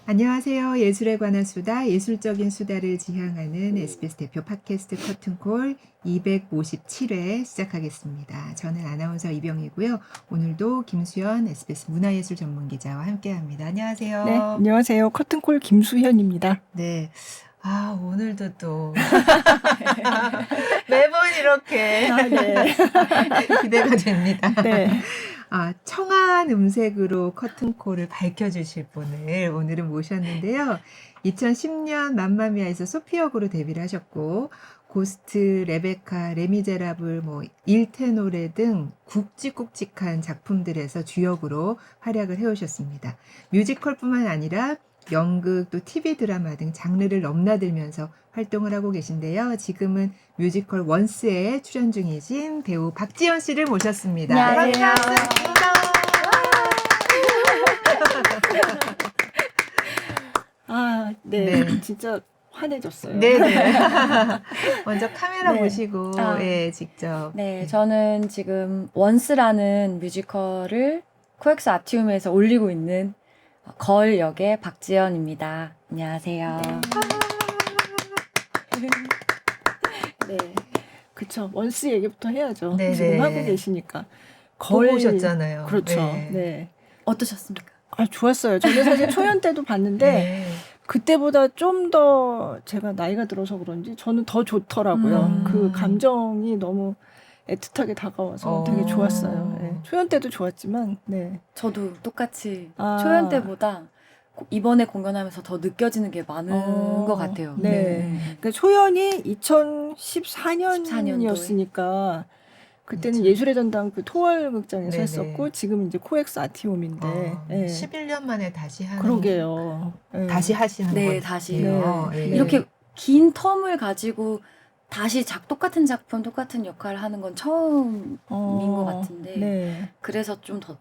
안녕하세요. 예술에 관한 수다, 예술적인 수다를 지향하는 SBS 대표 팟캐스트 커튼콜 257회 시작하겠습니다. 저는 아나운서 이병이고요. 오늘도 김수현 SBS 문화예술 전문기자와 함께합니다. 안녕하세요. 네, 안녕하세요. 커튼콜 김수현입니다. 네. 오늘도 또 매번 이렇게 네. 기대가 됩니다. 네. 청아한 음색으로 커튼콜을 밝혀주실 분을 오늘은 모셨는데요. 2010년 맘마미아에서 소피 역으로 데뷔를 하셨고 고스트, 레베카, 레미제라블, 일테노레 등 굵직굵직한 작품들에서 주역으로 활약을 해오셨습니다. 뮤지컬뿐만 아니라 연극, 또 TV 드라마 등 장르를 넘나들면서 활동을 하고 계신데요. 지금은 뮤지컬 원스에 출연 중이신 배우 박지연 씨를 모셨습니다. 안녕하세요. 반갑습니다. 네. 진짜 환해졌어요. 네네. 먼저 카메라 네. 보시고 직접. 네, 저는 지금 원스라는 뮤지컬을 코엑스 아티움에서 올리고 있는 걸 역의 박지연입니다. 안녕하세요. 네. 그쵸. 원스 얘기부터 해야죠. 네네. 지금 하고 계시니까. 걸 오셨잖아요. 그렇죠. 네. 네. 어떠셨습니까? 좋았어요. 저는 사실 초연 때도 봤는데 네. 그때보다 좀 더 제가 나이가 들어서 그런지 저는 더 좋더라고요. 그 감정이 너무 애틋하게 다가와서 되게 좋았어요. 네. 초연 때도 좋았지만, 네. 저도 똑같이 아. 초연 때보다 이번에 공연하면서 더 느껴지는 게 많은 것 같아요. 네. 그러니까 초연이 2014년이었으니까 그때는 그렇죠. 예술의 전당 그 토월 극장에서 네네. 했었고 지금 이제 코엑스 아티움인데 11년 만에 다시 하는. 그러게요. 네. 다시 하시는 네, 거예요. 다시요. 네. 이렇게 긴 텀을 가지고 다시 똑같은 작품, 똑같은 역할을 하는 건 처음인 것 같은데 네. 그래서 좀 더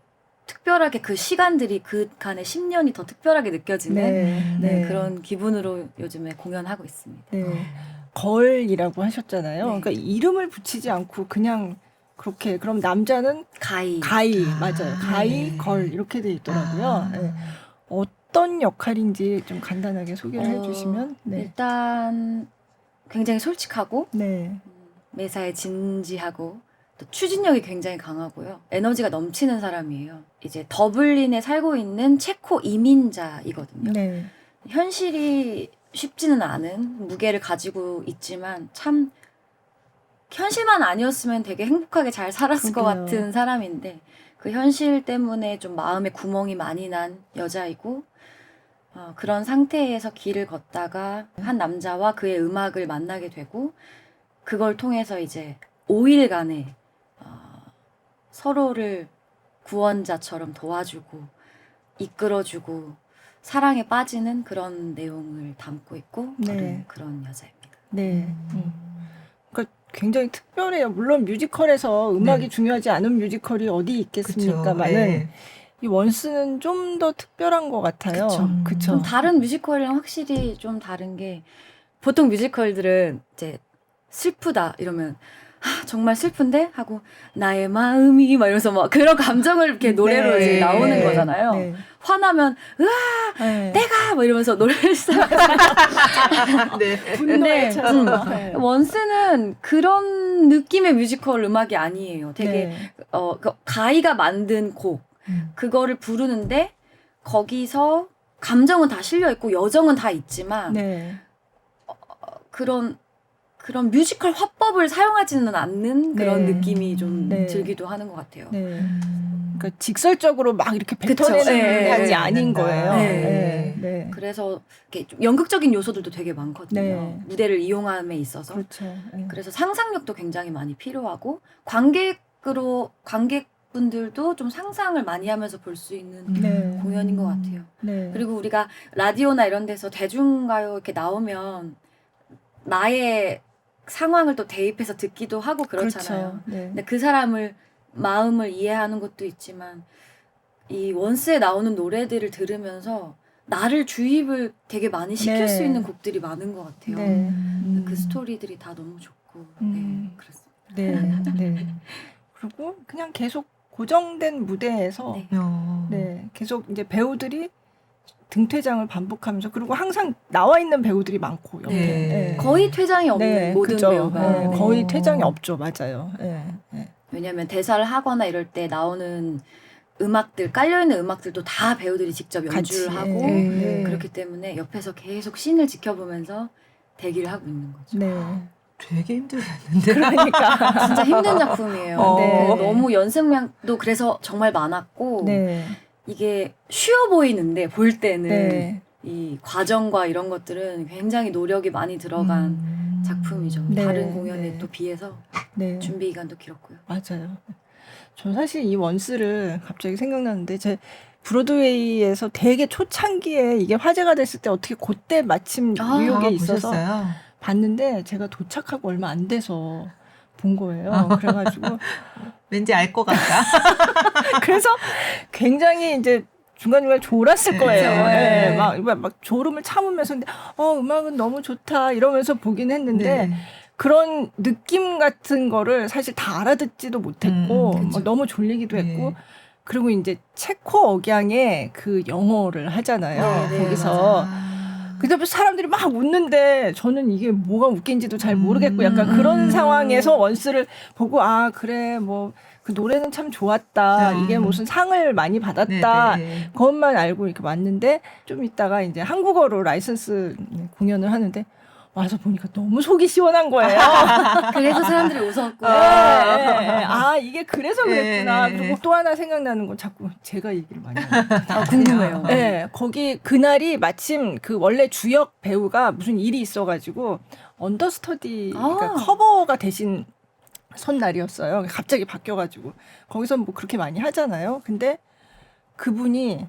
특별하게 그 시간들이 그간의 10년이 더 특별하게 느껴지는 그런 기분으로 요즘에 공연하고 있습니다. 네. 걸이라고 하셨잖아요. 네. 그러니까 이름을 붙이지 않고 그냥 그렇게 그럼 남자는 가이. 맞아요. 가이, 네. 걸 이렇게 돼 있더라고요. 네. 어떤 역할인지 좀 간단하게 소개를 해주시면. 네. 일단 굉장히 솔직하고 네. 매사에 진지하고 또 추진력이 굉장히 강하고요. 에너지가 넘치는 사람이에요. 이제 더블린에 살고 있는 체코 이민자이거든요. 네. 현실이 쉽지는 않은 무게를 가지고 있지만 참 현실만 아니었으면 되게 행복하게 잘 살았을 것 그러게요. 같은 사람인데 그 현실 때문에 좀 마음에 구멍이 많이 난 여자이고 그런 상태에서 길을 걷다가 한 남자와 그의 음악을 만나게 되고 그걸 통해서 이제 5일간의 서로를 구원자처럼 도와주고 이끌어주고 사랑에 빠지는 그런 내용을 담고 있고 네. 그런 여자입니다. 네. 그러니까 굉장히 특별해요. 물론 뮤지컬에서 음악이 네. 중요하지 않은 뮤지컬이 어디 있겠습니까만은 네. 이 원스는 좀 더 특별한 것 같아요. 그쵸. 좀 다른 뮤지컬이랑 확실히 좀 다른 게 보통 뮤지컬들은 이제 슬프다 이러면 정말 슬픈데 하고 나의 마음이 막 이러면서 막 그런 감정을 이렇게 노래로 네. 이제 나오는 네. 거잖아요. 네. 화나면 네. 내가 막 이러면서 노래를 시작하잖아요. 네. 분노에 차서. 원스는 그런 느낌의 뮤지컬 음악이 아니에요. 되게 네. 그 가이가 만든 곡 그거를 부르는데 거기서 감정은 다 실려 있고 여정은 다 있지만 네. 그런 뮤지컬 화법을 사용하지는 않는 그런 네. 느낌이 좀 네. 들기도 하는 것 같아요. 네. 그러니까 직설적으로 막 이렇게 그쵸. 뱉어내는 네. 것이 네. 아닌 거예요. 네. 네. 네. 그래서 이렇게 좀 연극적인 요소들도 되게 많거든요. 네. 무대를 이용함에 있어서. 그렇죠. 네. 그래서 상상력도 굉장히 많이 필요하고 관객분들도 좀 상상을 많이 하면서 볼 수 있는 네. 공연인 것 같아요. 네. 그리고 우리가 라디오나 이런 데서 대중가요 이렇게 나오면 나의 상황을 또 대입해서 듣기도 하고 그렇잖아요. 그렇죠. 네. 근데 그 사람을 마음을 이해하는 것도 있지만 이 원스에 나오는 노래들을 들으면서 나를 주입을 되게 많이 시킬 네. 수 있는 곡들이 많은 것 같아요. 네. 그 스토리들이 다 너무 좋고 그렇습니다. 네. 네. 그리고 그냥 계속 고정된 무대에서 네. 네, 계속 이제 배우들이 등퇴장을 반복하면서 그리고 항상 나와 있는 배우들이 많고 옆에. 네. 예. 거의 퇴장이 없는 네, 모든 그죠. 배우가. 예, 네. 거의 퇴장이 없죠. 맞아요. 예, 예. 왜냐하면 대사를 하거나 이럴 때 나오는 음악들 깔려있는 음악들도 다 배우들이 직접 연주를 같이, 하고 네. 그렇기 때문에 옆에서 계속 씬을 지켜보면서 대기를 하고 있는 거죠. 네. 되게 힘들었는데. 그러니까. 진짜 힘든 작품이에요. 네. 너무 연습량도 그래서 정말 많았고 네. 이게 쉬워 보이는데 볼 때는 네. 이 과정과 이런 것들은 굉장히 노력이 많이 들어간 작품이죠. 네. 다른 공연에 네. 또 비해서 네. 준비 기간도 길었고요. 맞아요. 전 사실 이 원스를 갑자기 생각나는데 제 브로드웨이에서 되게 초창기에 이게 화제가 됐을 때 어떻게 그때 마침 뉴욕에 있어서 보셨어요? 봤는데 제가 도착하고 얼마 안 돼서 본 거예요. 그래가지고 왠지 알 것 같다. 그래서 굉장히 이제 중간중간 졸았을 거예요. 그렇죠. 네. 막 졸음을 참으면서 근데 음악은 너무 좋다 이러면서 보긴 했는데 네. 그런 느낌 같은 거를 사실 다 알아듣지도 못했고 그쵸. 너무 졸리기도 했고 네. 그리고 이제 체코 억양의 그 영어를 하잖아요. 네, 네, 거기서 아. 그다음에 사람들이 막 웃는데 저는 이게 뭐가 웃긴지도 잘 모르겠고 약간 그런 상황에서 원스를 보고 그래 뭐 그 노래는 참 좋았다. 이게 무슨 상을 많이 받았다. 네네. 그것만 알고 이렇게 왔는데 좀 있다가 이제 한국어로 라이선스 공연을 하는데 와서 보니까 너무 속이 시원한 거예요. 그래서 사람들이 웃었고 이게 그래서 그랬구나. 네. 그리고 또 하나 생각나는 건 자꾸 제가 얘기를 많이 해요. 궁금해요. 네, 거기 그날이 마침 그 원래 주역 배우가 무슨 일이 있어가지고 언더스터디 그러니까 커버가 대신 선 날이었어요. 갑자기 바뀌어가지고 거기서 뭐 그렇게 많이 하잖아요. 근데 그분이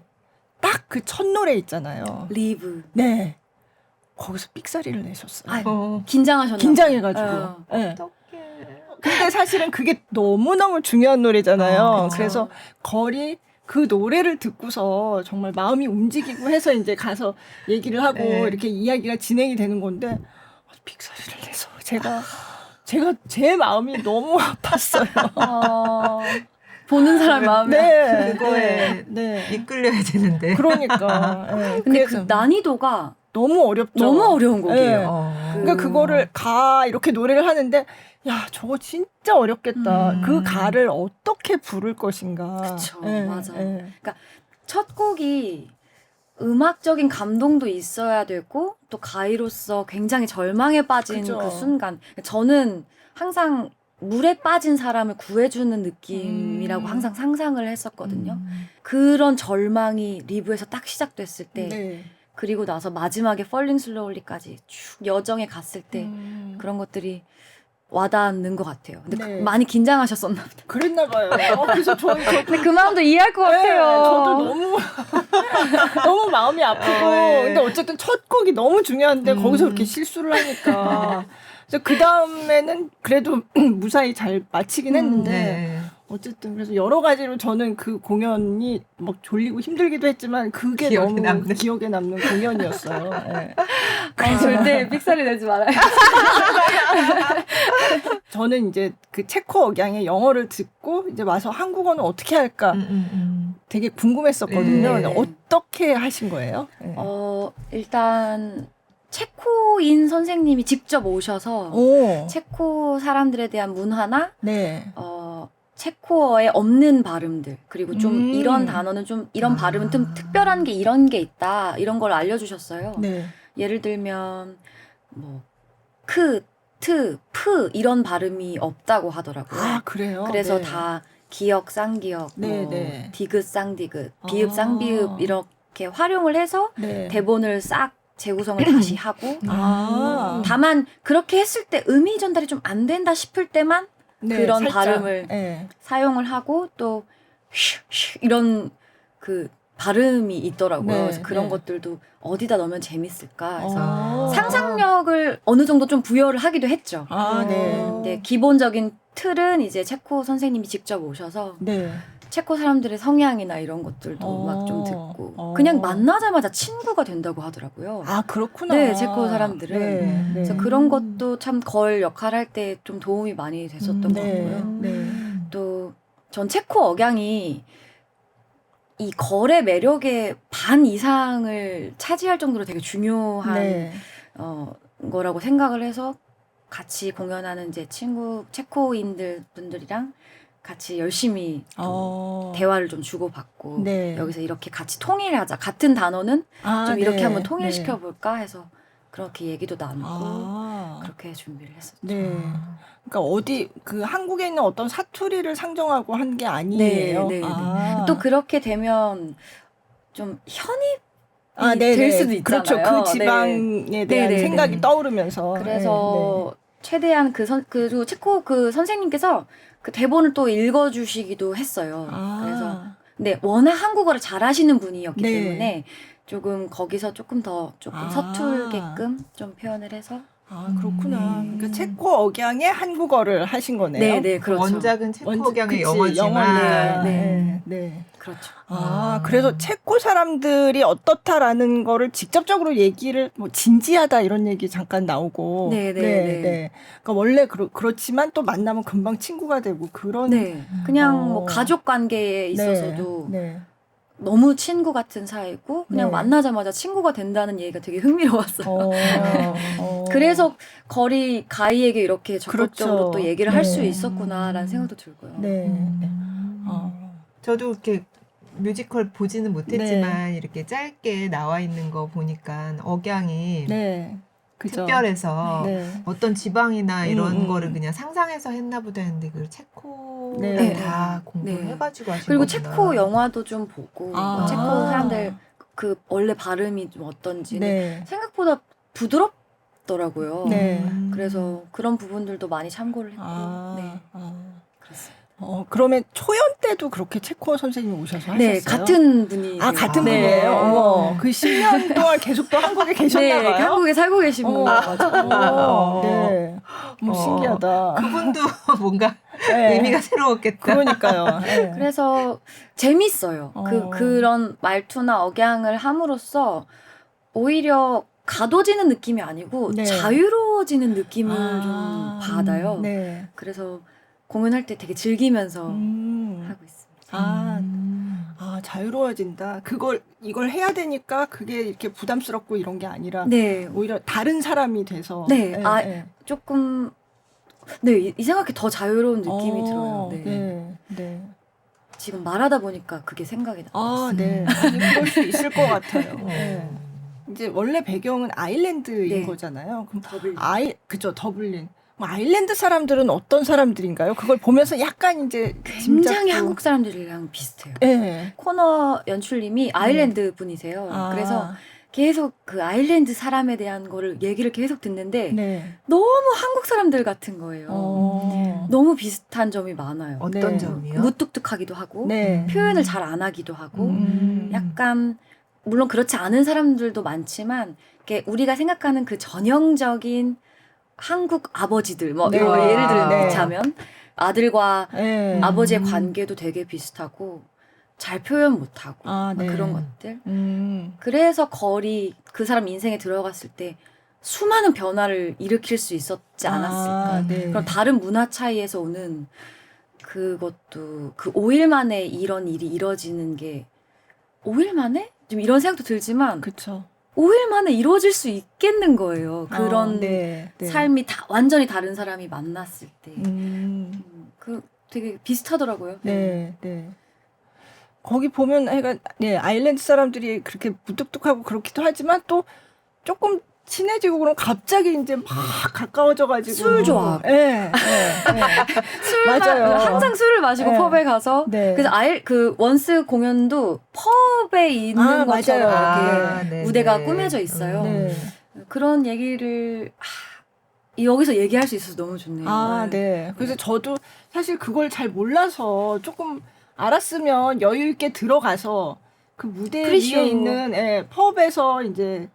딱 그 첫 노래 있잖아요. 리브. 네, 거기서 삑사리를 내셨어요. 긴장하셨나 긴장해가지고. 네. 근데 사실은 그게 너무너무 중요한 노래잖아요. 그쵸. 그래서 거리 그 노래를 듣고서 정말 마음이 움직이고 해서 이제 가서 얘기를 하고 네. 이렇게 이야기가 진행이 되는 건데 빅사리를 내서 제가 제 마음이 너무 아팠어요. 보는 사람 마음이 네, 그거에 네. 이끌려야 되는데. 그러니까. 네. 근데 그래서 그 난이도가 너무 어렵죠. 너무 어려운 곡이에요. 네. 그러니까 그거를 이렇게 노래를 하는데 야 저거 진짜 어렵겠다. 그 가를 어떻게 부를 것인가. 그쵸, 예, 맞아. 예. 첫 곡이 음악적인 감동도 있어야 되고 또 가이로서 굉장히 절망에 빠진 그죠. 그 순간 저는 항상 물에 빠진 사람을 구해주는 느낌이라고 항상 상상을 했었거든요. 그런 절망이 리브에서 딱 시작됐을 때 네. 그리고 나서 마지막에 Falling Slowly까지 쭉 여정에 갔을 때 그런 것들이 와닿는 것 같아요. 근데 네. 많이 긴장하셨었나 보다. 그랬나 봐요. 그래서 근데 그 마음도 이해할 것 같아요. 저도 너무 너무 마음이 아프고 네. 근데 어쨌든 첫 곡이 너무 중요한데 거기서 그렇게 실수를 하니까 그래서 그 다음에는 그래도 무사히 잘 마치긴 했는데 네. 어쨌든 그래서 여러 가지로 저는 그 공연이 막 졸리고 힘들기도 했지만 그게 기억에 너무 남는. 기억에 남는 공연이었어요. 네. 절대 삑사리 내지 말아요. 저는 이제 그 체코 억양의 영어를 듣고 이제 와서 한국어는 어떻게 할까 되게 궁금했었거든요. 네. 어떻게 하신 거예요? 네. 일단 체코인 선생님이 직접 오셔서 오, 체코 사람들에 대한 문화나 네. 체코어에 없는 발음들 그리고 좀 이런 단어는 좀 이런 발음은 좀 특별한 게 이런 게 있다 이런 걸 알려주셨어요. 네. 예를 들면 뭐 크, 트, 프 이런 발음이 없다고 하더라고요. 아, 그래요? 그래서 네. 다 기역, 쌍기역, 네, 뭐 네. 디귿, 쌍디귿, 비읍, 아. 쌍비읍 이렇게 활용을 해서 네. 대본을 싹 재구성을 다시 하고 아. 다만 그렇게 했을 때 의미 전달이 좀 안 된다 싶을 때만 네, 그런 살짝. 발음을 네. 사용을 하고 또 이런 그 발음이 있더라고요. 네, 그래서 그런 네. 것들도 어디다 넣으면 재밌을까 해서 아. 상상력을 어느 정도 좀 부여를 하기도 했죠. 아, 네. 근데 기본적인 틀은 이제 체코 선생님이 직접 오셔서 네. 체코 사람들의 성향이나 이런 것들도 막 좀 듣고 그냥 만나자마자 친구가 된다고 하더라고요. 아, 그렇구나. 네, 체코 사람들은. 네, 네. 그래서 그런 것도 참 걸 역할할 때 좀 도움이 많이 됐었던 것 네. 같고요. 네. 또 전 체코 억양이 이 거래 매력의 반 이상을 차지할 정도로 되게 중요한 네. 거라고 생각을 해서 같이 공연하는 이제 친구 체코인들 분들이랑 같이 열심히 좀 대화를 좀 주고받고 네. 여기서 이렇게 같이 통일하자. 같은 단어는 좀 이렇게 네. 한번 통일시켜 볼까 해서 그렇게 얘기도 나누고 네. 그렇게 준비를 했었죠. 네. 그러니까 어디 그 한국에 있는 어떤 사투리를 상정하고 한 게 아니에요. 네, 네, 아. 또 그렇게 되면 좀 현입이 네, 될 네. 수도 있잖아요. 그렇죠. 그 지방에 대한 네, 네, 생각이 네. 떠오르면서. 그래서 최대한 그리고 체코 그 선생님께서 그 대본을 또 읽어주시기도 했어요. 그래서 근데 워낙 한국어를 잘하시는 분이었기 네. 때문에 조금 거기서 조금 서툴게끔 좀 표현을 해서 그렇구나. 네. 그러니까 체코 억양의 한국어를 하신 거네요. 네, 그렇죠. 원작은 체코경의 그치, 영어지만 영어니까. 네, 네. 네. 그렇죠. 그래서 체코 사람들이 어떻다라는 거를 직접적으로 얘기를 뭐 진지하다 이런 얘기 잠깐 나오고. 네. 그러니까 원래 그렇지만 또 만나면 금방 친구가 되고 그런. 네, 그냥 어. 뭐 가족 관계에 있어서도 네. 너무 친구 같은 사이고 그냥 네. 만나자마자 친구가 된다는 얘기가 되게 흥미로웠어요. 그래서 거리 가이에게 이렇게 적극적으로 그렇죠. 또 얘기를 할 수 네. 있었구나라는 생각도 들고요. 네. 저도 이렇게 뮤지컬 보지는 못했지만 이렇게 짧게 나와 있는 거 보니까 억양이 네. 그죠. 특별해서 네. 어떤 지방이나 이런 음. 거를 그냥 상상해서 했나 보다 했는데 그 체코를 네. 다 공부를 네. 해가지고 하신 그리고 거구나. 체코 영화도 좀 보고 아. 체코 사람들 그 원래 발음이 좀 어떤지 네. 생각보다 부드럽더라고요. 네. 그래서 그런 부분들도 많이 참고를 했고 네, 그렇습니다. 그러면 초연 때도 그렇게 체코 선생님이 오셔서 하셨어요? 네, 같은 분이 같은 네. 분이에요. 어머, 그 10년 동안 계속 또 한국에 계셨나 네, 봐요. 한국에 살고 계신 어머. 분이어가지고 네. 신기하다. 그분도 뭔가 네. 의미가 새로웠겠다. 그러니까요. 네. 그래서 재밌어요. 그런 말투나 억양을 함으로써 오히려 가둬지는 느낌이 아니고 네. 자유로워지는 느낌을 좀 받아요. 네. 그래서 공연할 때 되게 즐기면서 하고 있습니다. 자유로워진다. 이걸 해야 되니까 그게 이렇게 부담스럽고 이런 게 아니라 네, 오히려 다른 사람이 돼서. 네, 조금 이 생각이 더 자유로운 느낌이 들어요. 네. 네. 지금 말하다 보니까 그게 생각이 나요. 네. 아니, 그럴 수 있을 것 같아요. 네. 이제 원래 배경은 아일랜드인 네. 거잖아요. 그럼 더블. 그죠, 더블린. 아일랜드 사람들은 어떤 사람들인가요? 그걸 보면서 약간 이제 굉장히 짐작도- 한국 사람들이랑 비슷해요. 네. 코너 연출님이 아일랜드 분이세요. 그래서 계속 그 아일랜드 사람에 대한 거를 얘기를 계속 듣는데 네. 너무 한국 사람들 같은 거예요. 너무 비슷한 점이 많아요. 어떤 네. 점이요? 무뚝뚝하기도 하고 네. 표현을 잘 안 하기도 하고 음. 약간 물론 그렇지 않은 사람들도 많지만 이게 우리가 생각하는 그 전형적인 한국 아버지들 뭐 네. 예를 네. 들자면 아들과 네. 아버지의 관계도 되게 비슷하고 잘 표현 못하고 막 네. 그런 것들. 음. 그래서 그 사람 인생에 들어갔을 때 수많은 변화를 일으킬 수 있었지 않았을까. 네. 그럼 다른 문화 차이에서 오는 그것도 그 5일 만에 이런 일이 이뤄지는 게 5일 만에? 좀 이런 생각도 들지만 그렇죠. 5일 만에 이루어질 수 있겠는 거예요. 그런 네. 삶이 완전히 다른 사람이 만났을 때. 그 되게 비슷하더라고요. 네. 거기 보면 아일랜드 사람들이 그렇게 무뚝뚝하고 그렇기도 하지만 또 조금 친해지고 그럼 갑자기 이제 막 가까워져가지고 술 좋아하고. 맞아요. 항상 술을 마시고 네. 펍에 가서 네. 그래서 그 원스 공연도 펍에 있는 것처럼 맞아요. 이렇게 네, 무대가 네. 꾸며져 있어요. 네. 그런 얘기를 여기서 얘기할 수 있어서 너무 좋네요. 네. 그래서 저도 사실 그걸 잘 몰라서 조금 알았으면 여유 있게 들어가서 그 무대 프리쇼. 위에 있는 펍에서 이제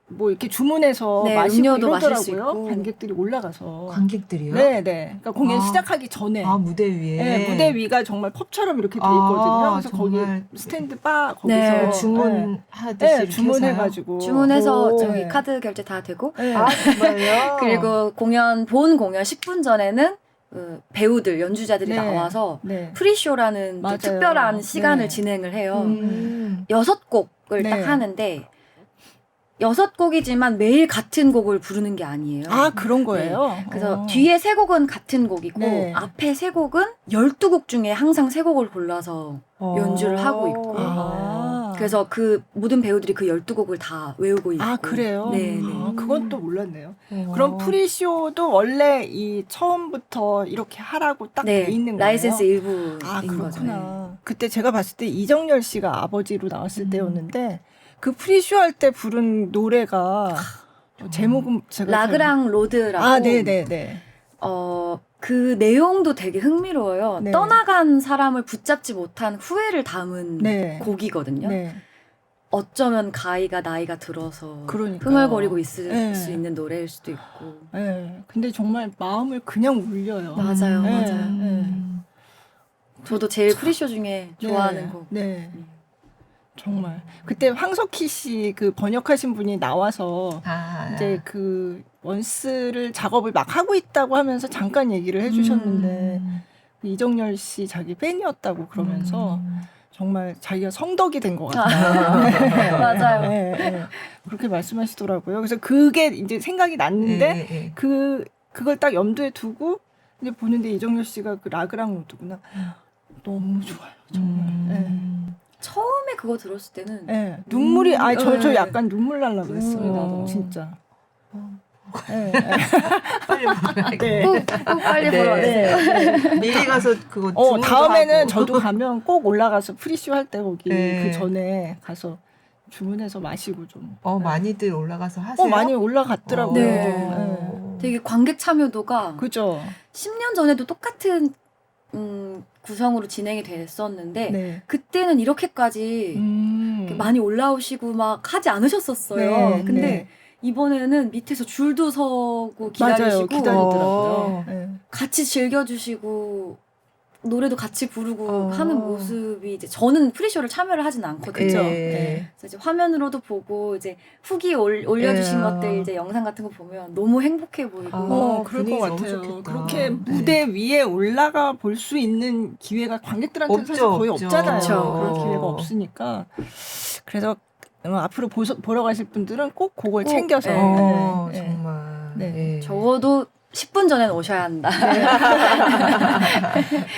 뭐 이렇게 주문해서 네, 마시고 음료도 마실 수 이러더라고요. 있고. 관객들이 올라가서. 관객들이요? 네. 그러니까 공연 아. 시작하기 전에. 무대 위에. 네, 무대 위가 정말 펍처럼 이렇게 돼 있거든요. 그래서 정말. 거기 스탠드 바 거기서 네, 주문하듯이 이렇게 주문해가지고 주문해서 오. 저기 카드 결제 다 되고 네. 정말요? 그리고 본 공연 10분 전에는 배우들, 연주자들이 네. 나와서 네. 프리쇼라는 또 맞아요. 특별한 시간을 네. 진행을 해요. 6곡을 네. 딱 하는데 6곡이지만 매일 같은 곡을 부르는 게 아니에요. 아, 그런 거예요? 그래서 뒤에 3곡은 같은 곡이고 네. 앞에 3곡은 12곡 중에 항상 3곡을 골라서 연주를 하고 있고 아. 그래서 그 모든 배우들이 그 12곡을 다 외우고 있고 아, 그래요? 네, 네. 아, 그건 또 몰랐네요. 그럼 프리쇼도 원래 이 처음부터 이렇게 하라고 딱 돼 네, 있는 거예요? 라이센스 일부인 아, 거죠. 그렇구나. 그때 제가 봤을 때 이정열 씨가 아버지로 나왔을 때였는데 그 프리쇼 할 때 부른 노래가 제목은 제가 라그랑 로드라고 아, 네네네. 그 내용도 되게 흥미로워요. 네. 떠나간 사람을 붙잡지 못한 후회를 담은 네. 곡이거든요. 네. 어쩌면 가이가 나이가 들어서 그러니까요. 흥얼거리고 있을 네. 수 있는 노래일 수도 있고. 네. 근데 정말 마음을 그냥 울려요. 맞아요, 네. 맞아요. 네. 저도 제일 프리쇼 중에 좋아하는 곡. 네. 정말 그때 황석희 씨 그 번역하신 분이 나와서 이제 그 원스를 작업을 막 하고 있다고 하면서 잠깐 얘기를 해주셨는데 이정열 씨 자기 팬이었다고 그러면서 정말 자기가 성덕이 된 것 같다. 맞아요. 네, 네. 그렇게 말씀하시더라고요. 그래서 그게 이제 생각이 났는데 그걸 딱 염두에 두고 이제 보는데 이정열 씨가 그 라그랑 로드구나. 너무 좋아요. 정말. 네. 처음에 그거 들었을 때는 네. 눈물이 저 네. 약간 눈물 날라 그랬어요. 나도. 진짜. 네. 빨리 보라. 네. 꼭 빨리 보러 와주세요. 미리 가서 그거 다음에는 주문도 저도 가면 꼭 올라가서 프리쇼 할 때 거기 네. 그 전에 가서 주문해서 마시고 좀. 많이들 올라가서 하세요? 많이 올라갔더라고요. 네. 네. 되게 관객 참여도가 그죠. 10년 전에도 똑같은 구성으로 진행이 됐었는데 네. 그때는 이렇게까지 이렇게 많이 올라오시고 막 하지 않으셨었어요. 네, 근데 네. 이번에는 밑에서 줄도 서고 맞아요. 기다리시고 기다리더라고요. 네. 같이 즐겨주시고 노래도 같이 부르고 하는 모습이 이제 저는 프리쇼를 참여를 하진 않거든요. 그죠. 네. 그래서 이제 화면으로도 보고 이제 후기 올려주신 것들 이제 영상 같은 거 보면 너무 행복해 보이고 그럴 것 분위기 너무 같아요. 좋겠다. 그렇게 네. 무대 위에 올라가 볼 수 있는 기회가 관객들한테는 사실 거의 없죠. 없잖아요. 그쵸. 그런 기회가 없으니까. 그래서 앞으로 보러 가실 분들은 꼭 그걸 챙겨서. 네. 정말. 네. 적어도 10분 전에는 오셔야 한다.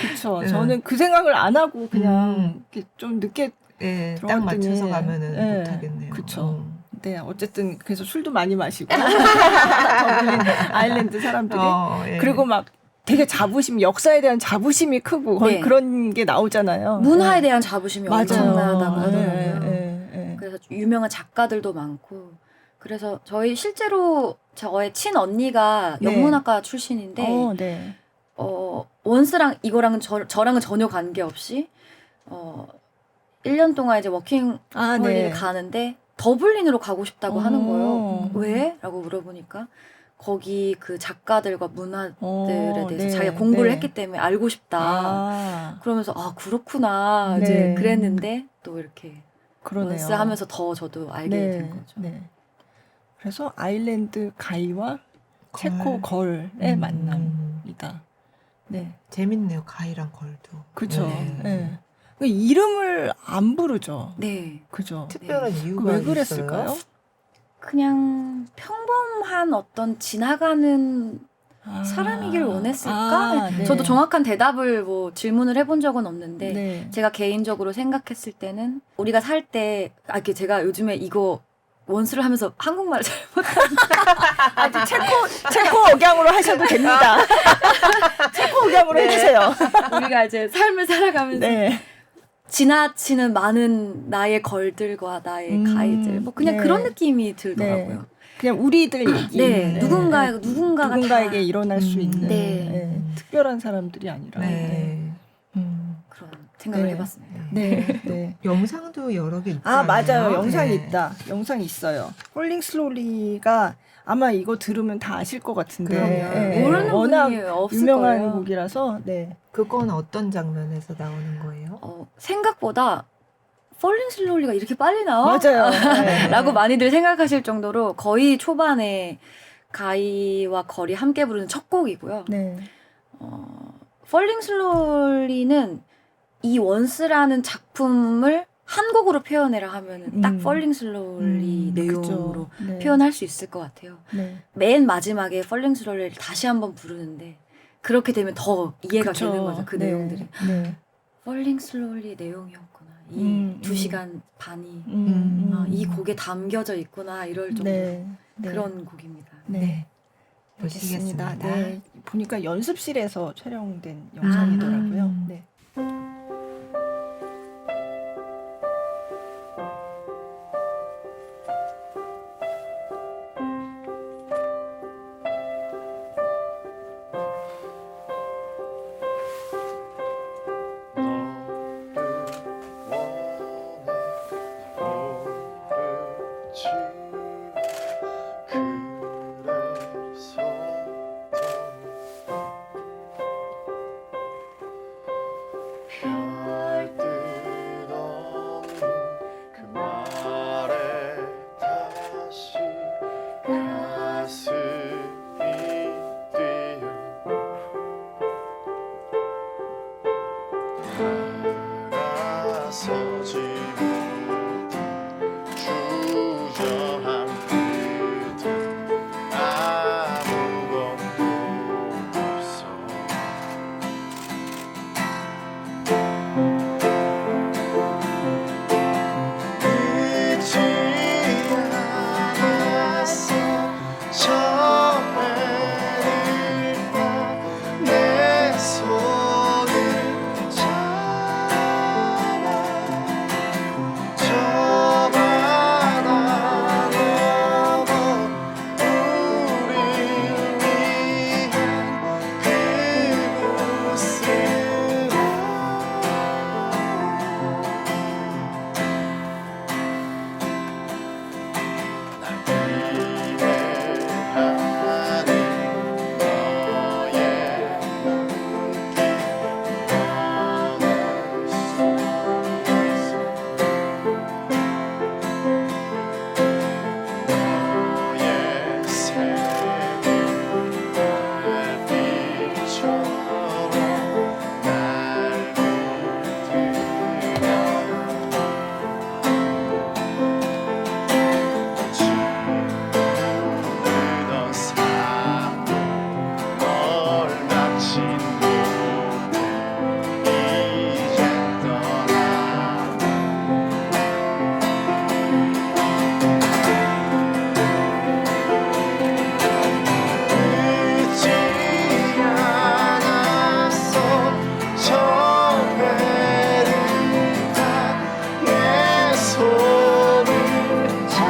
그렇죠. 네. 저는 그 생각을 안 하고 그냥 이렇게 좀 늦게 딱 들어갔더니 맞춰서 가면은 네. 못하겠네요. 그쵸. 네, 어쨌든 그래서 술도 많이 마시고 저블린 아일랜드 사람들이 그리고 막 되게 자부심, 역사에 대한 자부심이 크고 거의 네. 그런 게 나오잖아요. 문화에 대한 자부심이 맞아요. 엄청나다고 네, 하더라고요. 네. 그래서 유명한 작가들도 많고 그래서 저희 실제로 저의 친언니가 네. 영문학과 출신인데 네. 원스랑 이거랑은 저랑은 전혀 관계없이 1년 동안 이제 워킹 홀리를 가는데 더블린으로 가고 싶다고 하는 거예요. 왜? 라고 물어보니까 거기 그 작가들과 문화들에 대해서 자기가 공부를 했기 때문에 알고 싶다. 그러면서 그렇구나 이제 그랬는데 또 이렇게 그러네요. 원스 하면서 더 저도 알게 된 거죠. 네. 그래서 아일랜드 가이와 체코 걸의 만남이다. 네. 재밌네요. 가이랑 걸도. 그죠. 네. 이름을 안 부르죠. 네. 그죠. 특별한 이유가 왜 있어요? 그랬을까요? 그냥 평범한 어떤 지나가는 사람이길 원했을까? 네. 저도 정확한 대답을 뭐 질문을 해본 적은 없는데 네. 제가 개인적으로 생각했을 때는 우리가 살 때 제가 요즘에 이거 원수를 하면서 한국말을 잘 못하니까 체코 억양으로 하셔도 됩니다. 체코 억양으로 해주세요. 우리가 이제 삶을 살아가면서 네. 지나치는 많은 나의 걸들과 나의 가이들 뭐 그냥 그런 느낌이 들더라고요. 네. 그냥 우리들 얘기. 네. 누군가에게 일어날 수 있는 네. 특별한 사람들이 아니라. 그런 생각을 해봤습니다. 네. 영상도 여러 개 있잖아요. 맞아요. 영상이 있다. 영상이 있어요. 폴링 슬로리가 아마 이거 들으면 다 아실 것 같은데 모르는 워낙 분이 없을 유명한 거예요. 곡이라서 그건 어떤 장면에서 나오는 거예요? 생각보다 폴링 슬로리가 이렇게 빨리 나와? 맞아요. 라고 많이들 생각하실 정도로 거의 초반에 가이와 걸이 함께 부르는 첫 곡이고요. 네. 펄링 슬로리는 이 원스라는 작품을 한 곡으로 표현해라 하면은 딱 펄링 슬로리 내용으로 그죠. 네. 표현할 수 있을 것 같아요. 네. 맨 마지막에 펄링 슬로리를 다시 한번 부르는데 그렇게 되면 더 이해가 그쵸. 되는 거죠. 그 네. 내용들이. 네. 펄링 슬로리 내용이었구나. 이 2시간 반이 이 곡에 담겨져 있구나 이럴 정도 네. 네. 그런 곡입니다. 네. 보시겠습니다. 알겠습니다. 네. 보니까 연습실에서 촬영된 영상이더라고요. 네. 서지 못한 주저한 그대 아무것도 없어 잊지 않았어 처음에 내 손을 잡아 저 바다 넘어 우릴 위한 그곳으로 날 기대하는 너의 눈길 어느 속에서 너의 새벽 달빛처럼 날 붙들어 주르던 삶 널 닥친 못해 이젠 떠나 잊지 않았어 처음에는 내 손을 잡아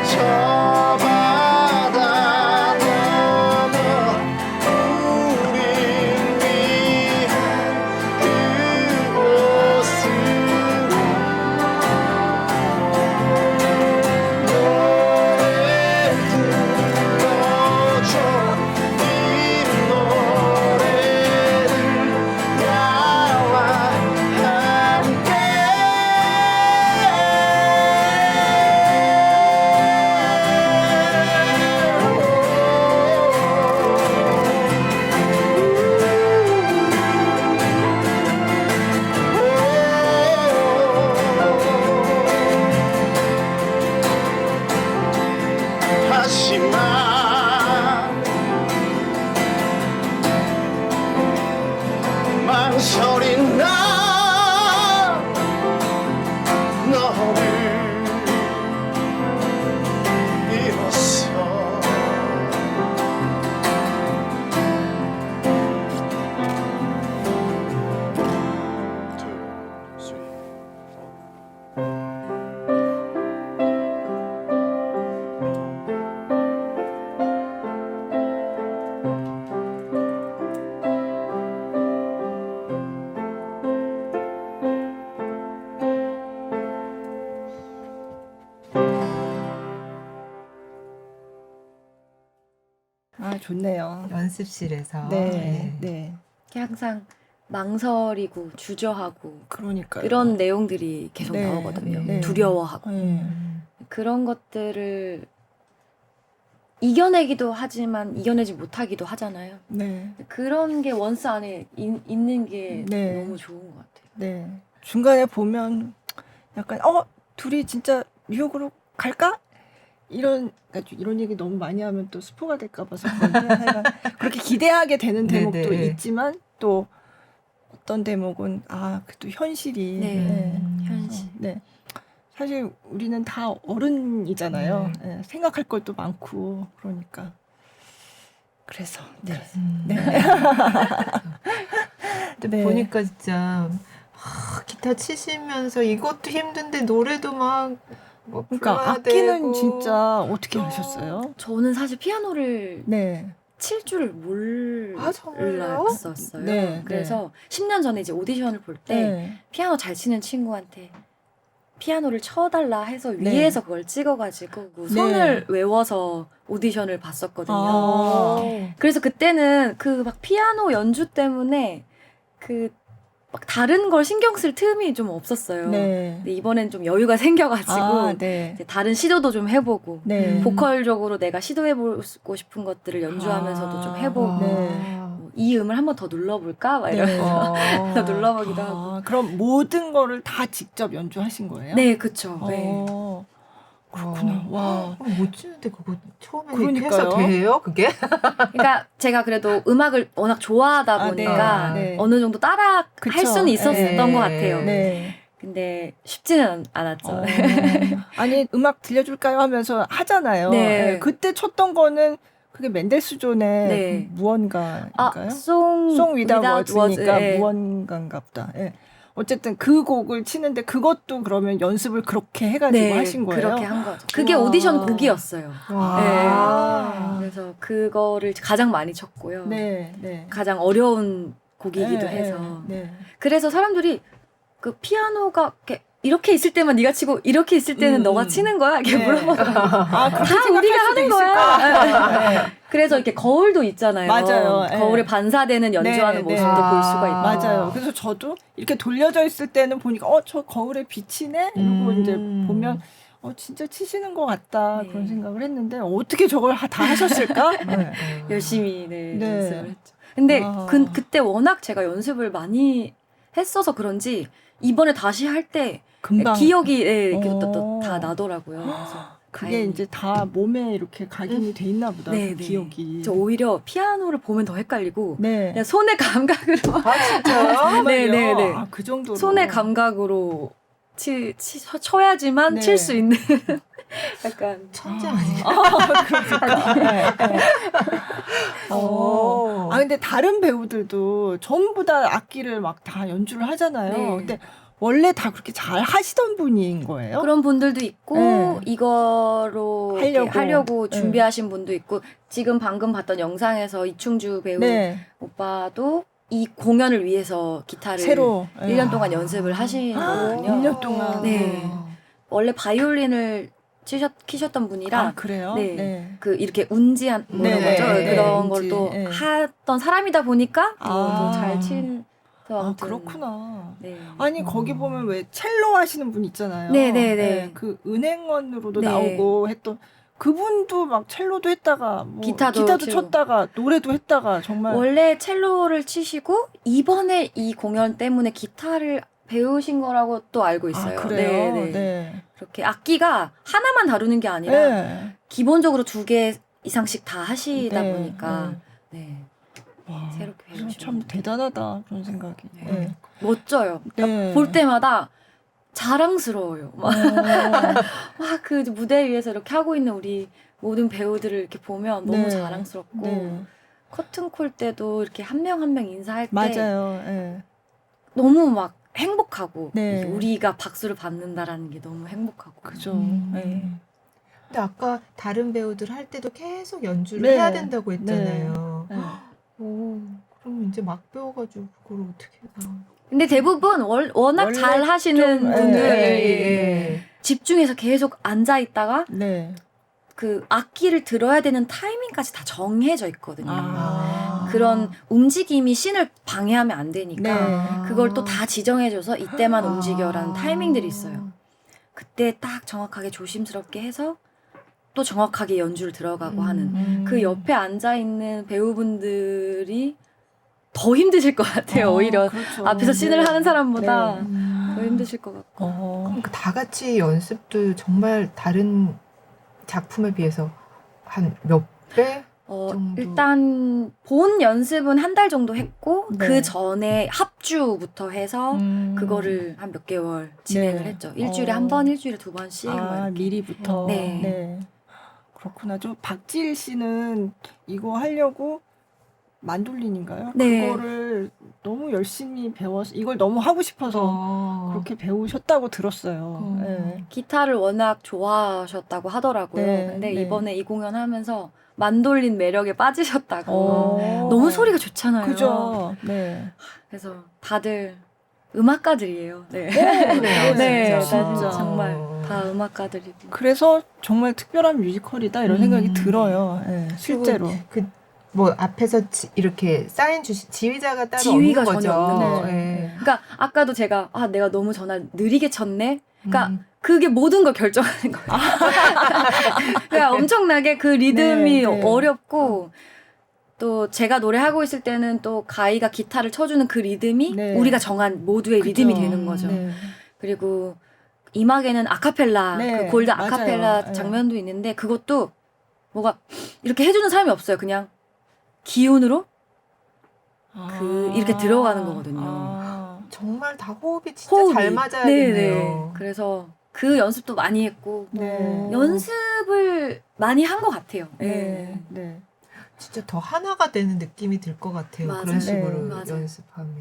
저 바다 넘어 우릴 위한 그곳으로 노래 불러줘 이 노래를 나와 하지만 망설인 나 너를 잃었어 둘, 셋, 넷. 아, 좋네요. 연습실에서 네. 네. 항상 망설이고 주저하고 그러니까요. 이런 내용들이 계속 네. 나오거든요. 네. 두려워하고 네. 그런 것들을 이겨내기도 하지만 이겨내지 못하기도 하잖아요. 네. 그런 게 원스 안에 있는 게 네. 너무 좋은 것 같아요. 네. 중간에 보면 약간 둘이 진짜 뉴욕으로 갈까? 그러니까 이런 얘기 너무 많이 하면 또 스포가 될까 봐서 그런데 하여간 그렇게 기대하게 되는 대목도 네네. 있지만 또 어떤 대목은 그래도 현실이 네. 현실. 네. 사실 우리는 다 어른이잖아요. 네, 생각할 것도 많고 그러니까 그래서 네. 네. 근데 네. 보니까 진짜 기타 치시면서 이것도 힘든데 노래도 막 뭐 그러니까 불러야 악기는 되고. 진짜 어떻게 하셨어요? 저는 사실 피아노를 네. 칠 줄 정말요? 몰랐었어요. 네, 그래서 10년 전에 이제 오디션을 볼 때 네. 피아노 잘 치는 친구한테 피아노를 쳐달라 해서 네. 위에서 그걸 찍어가지고 그 손을 외워서 오디션을 봤었거든요. 그래서 그때는 그 막 피아노 연주 때문에 그 막 다른 걸 신경 쓸 틈이 좀 없었어요. 네. 근데 이번엔 좀 여유가 생겨가지고 네. 이제 다른 시도도 좀 해보고 네. 보컬적으로 내가 시도해보고 싶은 것들을 연주하면서도 좀 해보고 네. 이 음을 한번 더 눌러볼까? 막 이러면서 더 눌러보기도 하고. 그럼 모든 거를 다 직접 연주하신 거예요? 네, 그쵸. 네. 그렇구나. 와. 못 치는데 그거 처음에 그러니까요. 해서 돼요? 그게? 그러니까 제가 그래도 음악을 워낙 좋아하다 보니까 네. 어느 정도 따라 그쵸. 할 수는 있었던 네. 것 같아요. 네. 근데 쉽지는 않았죠. 아니 음악 들려줄까요 하면서 하잖아요. 네. 그때 쳤던 거는 그게 맨델스존의 네. 무언가인가요? Song Without Words니까 네. 무언가인가 보다. 예. 어쨌든 그 곡을 치는데 그것도 그러면 연습을 그렇게 해가지고 하신 거예요? 그렇게 한 거죠. 그게 와. 오디션 곡이었어요. 와. 그래서 그거를 가장 많이 쳤고요. 네, 네. 가장 어려운 곡이기도 네, 해서. 네. 그래서 사람들이 그 피아노가 이렇게 있을 때만 네가 치고 이렇게 있을 때는 너가 치는 거야? 이렇게 네. 물어보더라고요. 그렇게 다 우리가 하는 거야. 네. 그래서 이렇게 거울도 있잖아요. 맞아요. 네. 거울에 반사되는 연주하는 네, 모습도 네. 볼 수가 있고. 맞아요. 그래서 저도 이렇게 돌려져 있을 때는 보니까 저 거울에 비치네? 이러고 이제 보면 진짜 치시는 것 같다. 네. 그런 생각을 했는데 어떻게 저걸 다 하셨을까? 네. 열심히 네. 연습을 했죠. 근데 아. 그때 워낙 제가 연습을 많이 했어서 그런지 이번에 다시 할 때 금방 기억이 이렇게 또 어. 다 나더라고요. 그래서 그게 다행히. 이제 다 몸에 이렇게 각인이 돼 있나 보다. 네, 그 네. 기억이. 저 오히려 피아노를 보면 더 헷갈리고 네. 그냥 손의 감각으로 진짜요? 정말요? 네, 네, 네. 그 정도로. 손의 감각으로 쳐야지만 네. 칠 수 있는 약간 천재 아니에요? 그러니까. 네, 네. 근데 다른 배우들도 전부 다 악기를 막 다 연주를 하잖아요. 네. 근데 원래 다 그렇게 잘 하시던 분인 거예요? 그런 분들도 있고 네. 이거로 이렇게 하려고 네. 준비하신 분도 있고 지금 방금 봤던 영상에서 이충주 배우 네. 오빠도 이 공연을 위해서 기타를 새로 1년 동안 연습을 하신 거거든요. 1년 동안. 네. 원래 바이올린을 키셨던 분이라 그래요? 네. 그 이렇게 운지한 뭐 이런 네, 거죠. 네, 네, 그런 운지, 걸 또 네. 하던 사람이다 보니까 아. 잘 치는. 그렇구나. 네. 아니 거기 보면 왜 첼로 하시는 분 있잖아요. 네, 네, 네. 그 은행원으로도 네. 나오고 했던 그분도 막 첼로도 했다가 뭐 기타도 치고. 쳤다가 노래도 했다가 정말 원래 첼로를 치시고 이번에 이 공연 때문에 기타를 배우신 거라고 또 알고 있어요. 그래요? 네, 네. 네. 그렇게 악기가 하나만 다루는 게 아니라 네. 기본적으로 2개 이상씩 다 하시다 네, 보니까 네. 와, 새롭게 그래서 배우시는 참 대단하다 그런 생각이. 네. 네. 멋져요. 네. 볼 때마다 자랑스러워요. 막 그 무대 위에서 이렇게 하고 있는 우리 모든 배우들을 이렇게 보면 너무 네. 자랑스럽고 네. 커튼콜 때도 이렇게 한 명 한 명 인사할 때 맞아요. 네. 너무 막 행복하고 네. 우리가 박수를 받는다라는 게 너무 행복하고 그죠. 음. 네. 근데 아까 다른 배우들 할 때도 계속 연주를 네. 해야 된다고 했잖아요. 네. 그럼 이제 막 배워가지고 그걸 어떻게 해요? 근데 대부분 워낙 원래 잘 하시는 좀, 분들 네. 집중해서 계속 앉아 있다가 네. 그 악기를 들어야 되는 타이밍까지 다 정해져 있거든요. 아. 그런 움직임이 씬을 방해하면 안 되니까 네. 그걸 또 다 지정해줘서 이때만 움직여라는 아. 타이밍들이 있어요. 그때 딱 정확하게 조심스럽게 해서 또 정확하게 연주를 들어가고 하는 그 옆에 앉아 있는 배우분들이 더 힘드실 것 같아요. 오히려 그렇죠. 앞에서 씬을 네. 하는 사람보다 네. 더 힘드실 것 같고. 그럼 다 같이 연습도 정말 다른 작품에 비해서 한 몇 배? 정도? 일단 본 연습은 한 달 정도 했고 네. 그 전에 합주부터 해서 음. 그거를 한 몇 개월 진행을 네. 했죠. 일주일에 한 번, 일주일에 2번씩. 아, 미리부터. 네. 그렇구나. 좀 박지일 씨는 이거 하려고 만돌린인가요? 네. 그거를 너무 열심히 배워서 이걸 너무 하고 싶어서 그렇게 배우셨다고 들었어요. 네. 기타를 워낙 좋아하셨다고 하더라고요. 네, 근데 네. 이번에 이 공연 하면서 만돌린 매력에 빠지셨다고. 어. 너무 소리가 좋잖아요. 그죠. 네. 그래서 다들 음악가들이에요. 네. 그래요, 네, 진짜. 정말 다 음악가들이고. 그래서 정말 특별한 뮤지컬이다 이런 생각이 음. 들어요. 네, 실제로. 뭐 앞에서 이렇게 사인 지휘자가 따로 지휘가 없는 전혀 거죠. 없는 거죠. 네. 그러니까 아까도 제가 내가 너무 전화 느리게 쳤네. 그러니까 음. 그게 모든 걸 결정하는 거예요. 그러니까 엄청나게 그 리듬이 네, 네. 어렵고 또 제가 노래하고 있을 때는 또 가이가 기타를 쳐주는 그 리듬이 네. 우리가 정한 모두의 그죠. 리듬이 되는 거죠. 네. 그리고 이막에는 아카펠라, 네, 그 골드 맞아요. 아카펠라 네. 장면도 있는데 그것도 뭐가 이렇게 해주는 사람이 없어요. 그냥 기운으로 이렇게 들어가는 거거든요. 아. 정말 다 호흡이 진짜 호흡이. 잘 맞아야겠네요. 네네. 그래서 그 연습도 많이 했고 네. 연습을 많이 한 것 같아요. 네. 네. 진짜 더 하나가 되는 느낌이 들 것 같아요. 맞아요. 그런 식으로 네, 맞아요. 연습하면.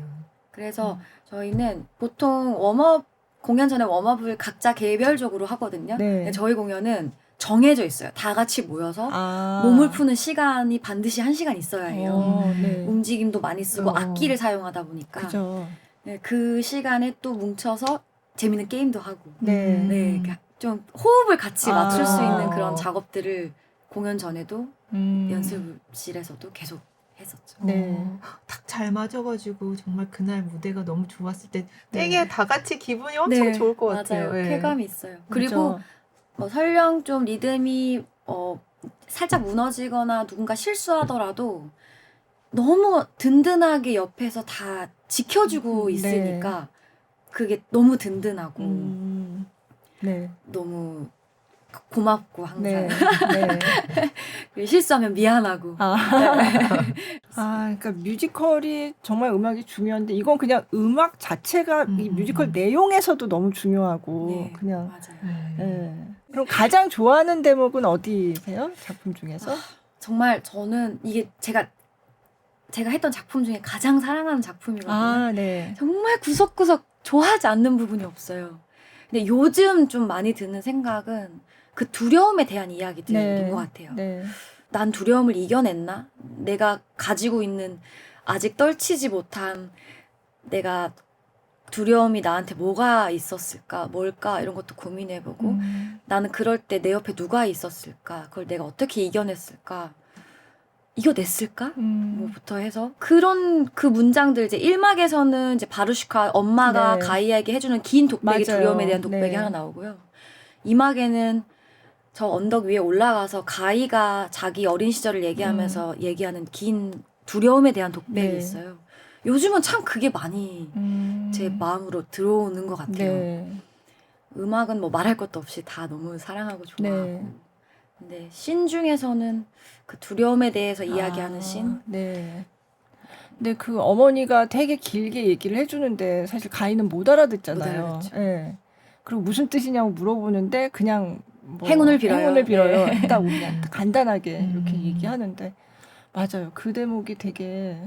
그래서 저희는 보통 웜업 공연 전에 웜업을 각자 개별적으로 하거든요. 네. 근데 저희 공연은 정해져 있어요. 다 같이 모여서 아. 몸을 푸는 시간이 반드시 1시간 있어야 해요. 네. 움직임도 많이 쓰고 어. 악기를 사용하다 보니까 그죠. 네, 그 시간에 또 뭉쳐서 재밌는 게임도 하고 네. 네, 그러니까 좀 호흡을 같이 맞출 수 아. 있는 그런 작업들을 공연 전에도 음. 연습실에서도 계속 했었죠. 네. 딱 잘 맞아가지고 정말 그날 무대가 너무 좋았을 때 되게 다 같이 기분이 엄청 네, 좋을 것 맞아요. 같아요. 예. 쾌감이 있어요. 그리고 그죠. 뭐 설령 좀 리듬이 살짝 무너지거나 누군가 실수하더라도 너무 든든하게 옆에서 다 지켜주고 네. 있으니까 그게 너무 든든하고 네. 너무 고맙고 항상 네. 네. 실수하면 미안하고 그러니까 뮤지컬이 정말 음악이 중요한데 이건 그냥 음악 자체가 이 뮤지컬 내용에서도 너무 중요하고 네, 그냥. 맞아요. 네. 그럼 가장 좋아하는 대목은 어디세요? 작품 중에서? 정말 저는 이게 제가 했던 작품 중에 가장 사랑하는 작품이거든요. 아, 네. 정말 구석구석 좋아하지 않는 부분이 없어요. 근데 요즘 좀 많이 드는 생각은 그 두려움에 대한 이야기들인 네. 것 같아요. 네. 난 두려움을 이겨냈나? 내가 가지고 있는 아직 떨치지 못한 내가 두려움이 나한테 뭐가 있었을까? 뭘까? 이런 것도 고민해보고 나는 그럴 때 내 옆에 누가 있었을까? 그걸 내가 어떻게 이겨냈을까? 이겨냈을까? 뭐부터 해서 그런 그 문장들 이제 1막에서는 이제 바루시카 엄마가 네. 가이아에게 해주는 긴 독백이 맞아요. 두려움에 대한 독백이 네. 하나 나오고요. 2막에는 저 언덕 위에 올라가서 가이가 자기 어린 시절을 얘기하면서 얘기하는 긴 두려움에 대한 독백이 네. 있어요. 요즘은 참 그게 많이 제 마음으로 들어오는 것 같아요. 네. 음악은 뭐 말할 것도 없이 다 너무 사랑하고 좋아하고. 네. 근데 신 중에서는 그 두려움에 대해서 이야기하는 신. 네. 근데 그 어머니가 되게 길게 얘기를 해주는데 사실 가인은 못 알아듣잖아요. 못 알아듣죠. 네. 그리고 무슨 뜻이냐고 물어보는데 그냥 뭐 행운을 빌어요. 행운을 빌어요. 네. 일단 우리한테 간단하게 이렇게 음. 얘기하는데 맞아요. 그 대목이 되게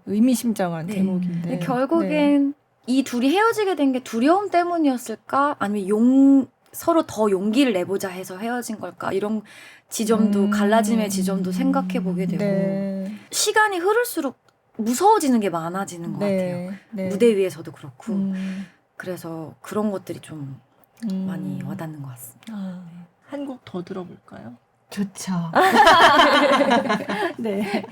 의미심장한 네. 대목인데. 근데 결국엔 이 둘이 헤어지게 된 게 두려움 때문이었을까? 아니면 서로 더 용기를 내보자 해서 헤어진 걸까? 이런 지점도 갈라짐의 지점도 생각해 보게 되고 네. 시간이 흐를수록 무서워지는 게 많아지는 것 같아요. 네. 무대 위에서도 그렇고 음. 그래서 그런 것들이 좀 많이 와닿는 것 같습니다. 한 곡 더 들어볼까요? 좋죠. 네.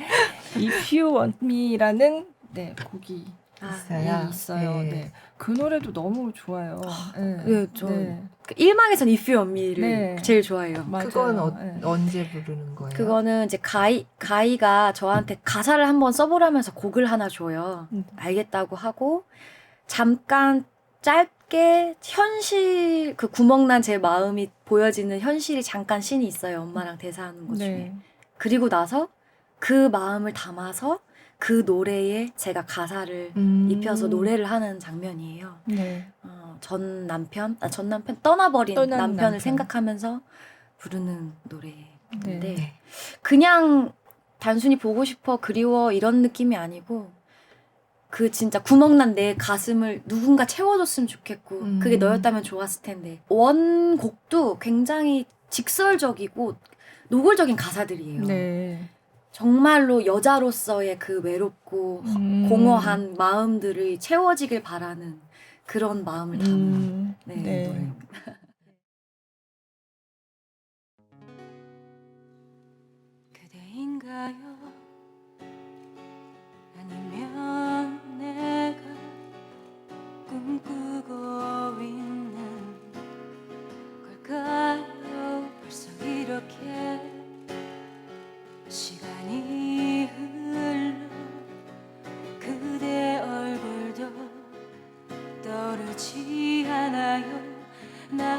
If You Want Me라는 네, 곡이 있어요. 네, 있어요. 네. 네. 그 노래도 너무 좋아요. 네. 네, 저 일망에선 If You Want Me를 네. 제일 좋아해요. 맞아요. 그건 네. 언제 부르는 거예요? 그거는 이제 가이가 저한테 가사를 한번 써보라면서 곡을 하나 줘요. 알겠다고 하고 잠깐 짧게 현실 그 구멍난 제 마음이 보여지는 현실이 잠깐 씬이 있어요. 엄마랑 대사하는 것 중에. 네. 그리고 나서 그 마음을 담아서 그 노래에 제가 가사를 입혀서 노래를 하는 장면이에요. 네. 전 남편 떠나버린 떠난 남편을 남편. 생각하면서 부르는 노래인데 네. 그냥 단순히 보고 싶어 그리워 이런 느낌이 아니고 그 진짜 구멍난 내 가슴을 누군가 채워줬으면 좋겠고 그게 너였다면 좋았을 텐데 원곡도 굉장히 직설적이고 노골적인 가사들이에요. 네. 정말로 여자로서의 그 외롭고 공허한 마음들이 채워지길 바라는 그런 마음을 담은 네, 네. 노래입니다. 그대인가요? 아니면 내가 꿈꾸고 있는 걸까요? 벌써 이렇게 시간이 흘러 그대 얼굴도 떠오르지 않아요. 나도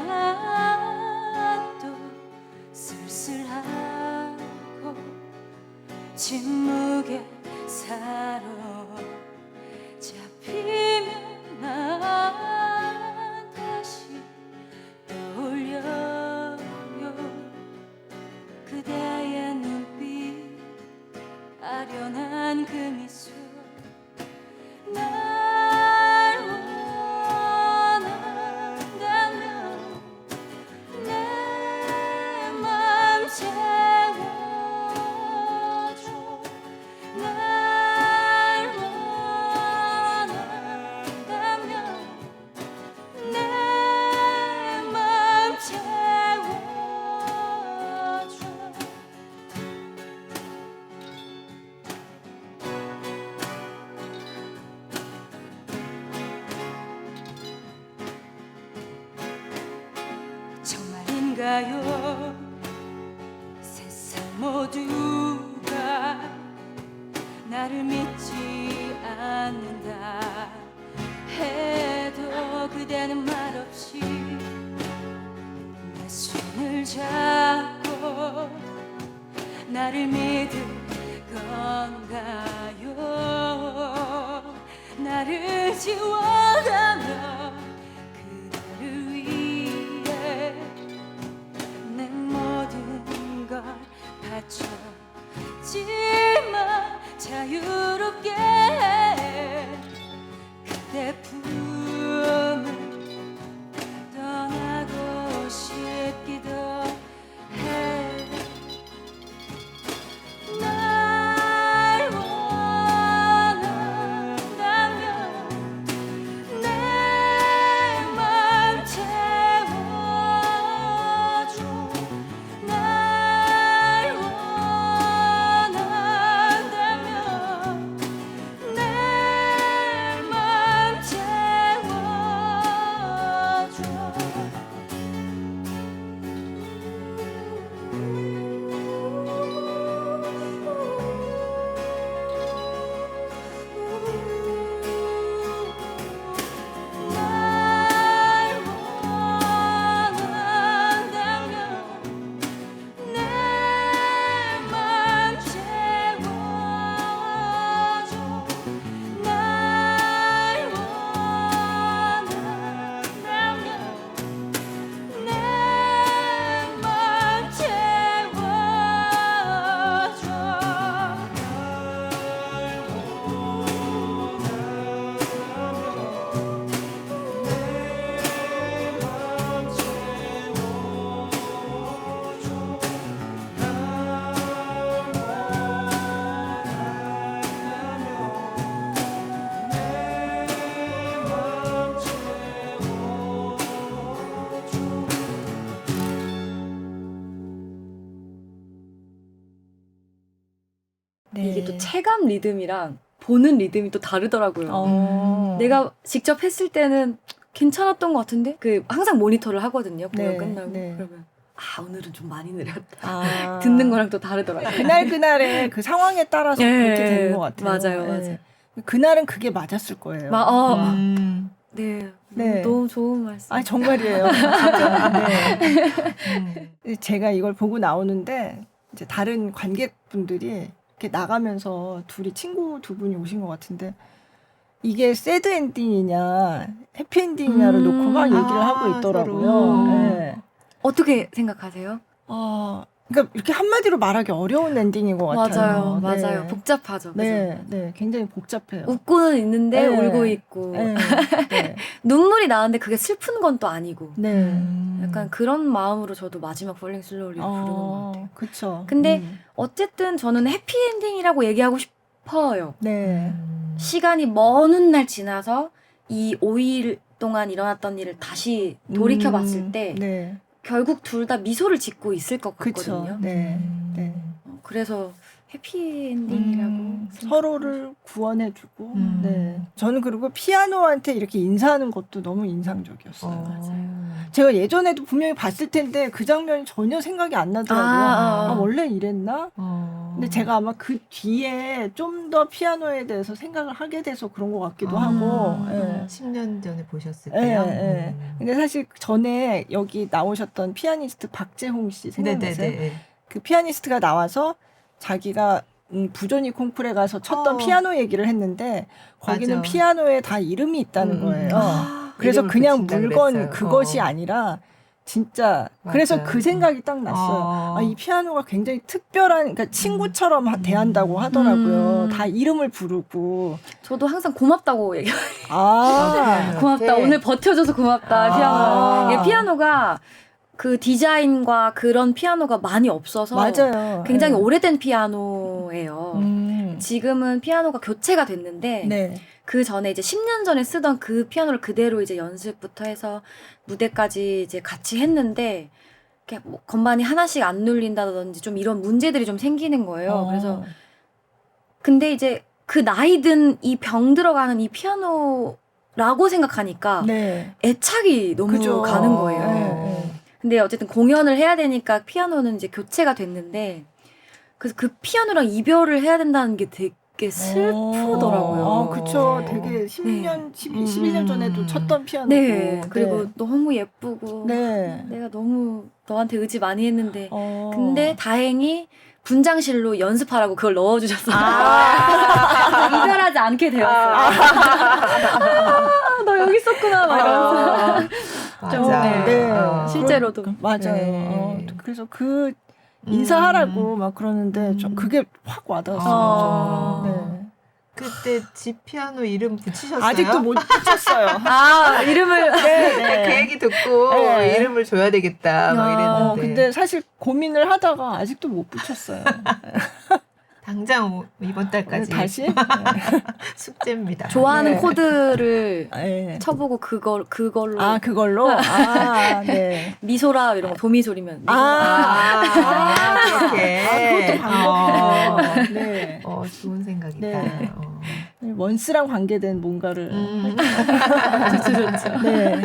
쓸쓸하고 침묵에 사로잡히면 난 다시 떠올려요. 그대의 눈빛 아련한 그 미소 날 원한다면 내 맘 채워줘. 날 원한다면 내 맘 채워줘. 정말인가요? 세상 모두가 나를 믿지 않는다 해도 그대는 말없이 내 손을 잡고 나를 믿을 건가요? 나를 지워가며 그대를 위해 내 모든 걸 바쳤지만 자유롭게 그대 품을 떠나고 싶기도 해. 날 원한다면 내 맘 채워줘. 날 원한다면 내 맘 채워줘. 날 원한다면 내 맘 채워줘. 날 원한다면 내 맘 네. 이게 또 체감 리듬이랑 보는 리듬이 또 다르더라고요. 내가 직접 했을 때는 괜찮았던 것 같은데 그 항상 모니터를 하거든요. 공연 네, 끝나고 네. 그러면 오늘은 좀 많이 느렸다. 아. 듣는 거랑 또 다르더라고요. 그날 그날의 그 상황에 따라서 예, 그렇게 되는 것 같아요. 맞아요, 예. 맞아요. 그날은 그게 맞았을 거예요. 네, 네. 너무 좋은 말씀. 아 정말이에요. 진짜. 네. 제가 이걸 보고 나오는데 이제 다른 관객분들이 이렇게 나가면서 둘이 친구 두 분이 오신 것 같은데 이게 새드 엔딩이냐 해피 엔딩이냐를 놓고 막 얘기를 하고 있더라고요. 서로. 네. 어떻게 생각하세요? 그러니까 이렇게 한마디로 말하기 어려운 엔딩인 것 같아요. 맞아요. 네. 복잡하죠. 그죠? 네, 굉장히 복잡해요. 웃고는 있는데 네. 울고 있고 네, 네, 눈물이 나는데 그게 슬픈 건 또 아니고 네. 약간 그런 마음으로 저도 마지막 폴링 슬로우를 부르는 것 같아요. 그쵸. 근데 어쨌든 저는 해피엔딩이라고 얘기하고 싶어요. 네. 시간이 먼 훗날 지나서 이 5일 동안 일어났던 일을 다시 돌이켜봤을 때 네. 결국 둘 다 미소를 짓고 있을 것 그쵸. 같거든요. 네. 네. 그래서 해피엔딩이라고 서로를 구원해주고. 음. 네. 저는 그리고 피아노한테 이렇게 인사하는 것도 너무 인상적이었어요. 맞아요. 제가 예전에도 분명히 봤을 텐데 그 장면이 전혀 생각이 안 나더라고요. 원래 이랬나? 근데 제가 아마 그 뒤에 좀 더 피아노에 대해서 생각을 하게 돼서 그런 것 같기도 하고. 예. 10년 전에 보셨을 예, 때요. 예. 근데 사실 전에 여기 나오셨던 피아니스트 박재홍 씨 생각나세요? 네네네. 그 피아니스트가 나와서 자기가 부조니 콩쿠르에 가서 쳤던 피아노 얘기를 했는데 거기는 맞아. 피아노에 다 이름이 있다는 거예요. 그래서 이름을 그냥 붙인다 물건 그랬어요. 그것이 아니라 진짜 그래서 맞아요. 그 생각이 딱 났어요. 이 피아노가 굉장히 특별한 그러니까 친구처럼 대한다고 하더라고요. 다 이름을 부르고 저도 항상 고맙다고 얘기해요. 아, 고맙다. 오늘 버텨줘서 고맙다. 피아노. 예, 피아노가 그 디자인과 그런 피아노가 많이 없어서 맞아요. 굉장히 네. 오래된 피아노예요. 지금은 피아노가 교체가 됐는데 네. 그 전에 이제 10년 전에 쓰던 그 피아노를 그대로 이제 연습부터 해서 무대까지 이제 같이 했는데 이렇게 뭐 건반이 하나씩 안 눌린다든지 좀 이런 문제들이 좀 생기는 거예요. 그래서 근데 이제 그 나이 든 이 병 들어가는 이 피아노라고 생각하니까 네. 애착이 너무 그죠. 가는 거예요. 네. 근데 어쨌든 공연을 해야 되니까 피아노는 이제 교체가 됐는데 그래서 그 피아노랑 이별을 해야 된다는 게 되게 슬프더라고요. 그쵸. 되게 10년, 11년 전에도 쳤던 피아노고. 네. 그리고 너무 예쁘고 네. 내가 너무 너한테 의지 많이 했는데 어. 근데 다행히 분장실로 연습하라고 그걸 넣어주셨어요. 이별하지 않게 되었어요. 너 여기 있었구나. 막 이러면서. 좀, 맞아. 네. 실제로도. 맞아요. 네. 그래서 그 인사하라고 막 그러는데 저 그게 확 와닿았어요. 네. 그때 집 피아노 이름 붙이셨어요? 아직도 못 붙였어요. 이름을. 그 얘기 듣고 네. 이름을 줘야 되겠다 막 이랬는데 근데 사실 고민을 하다가 아직도 못 붙였어요. 당장 이번 달까지 다시? 숙제입니다. 좋아하는 네. 코드를 네. 쳐보고 그걸로. 그걸로? 네. 미소라 이런 거 도미소리면. 미소라. 그렇게. 그것도 방법이네요. 네. 좋은 생각이다. 네. 원스랑 관계된 뭔가를. 좋죠. 네.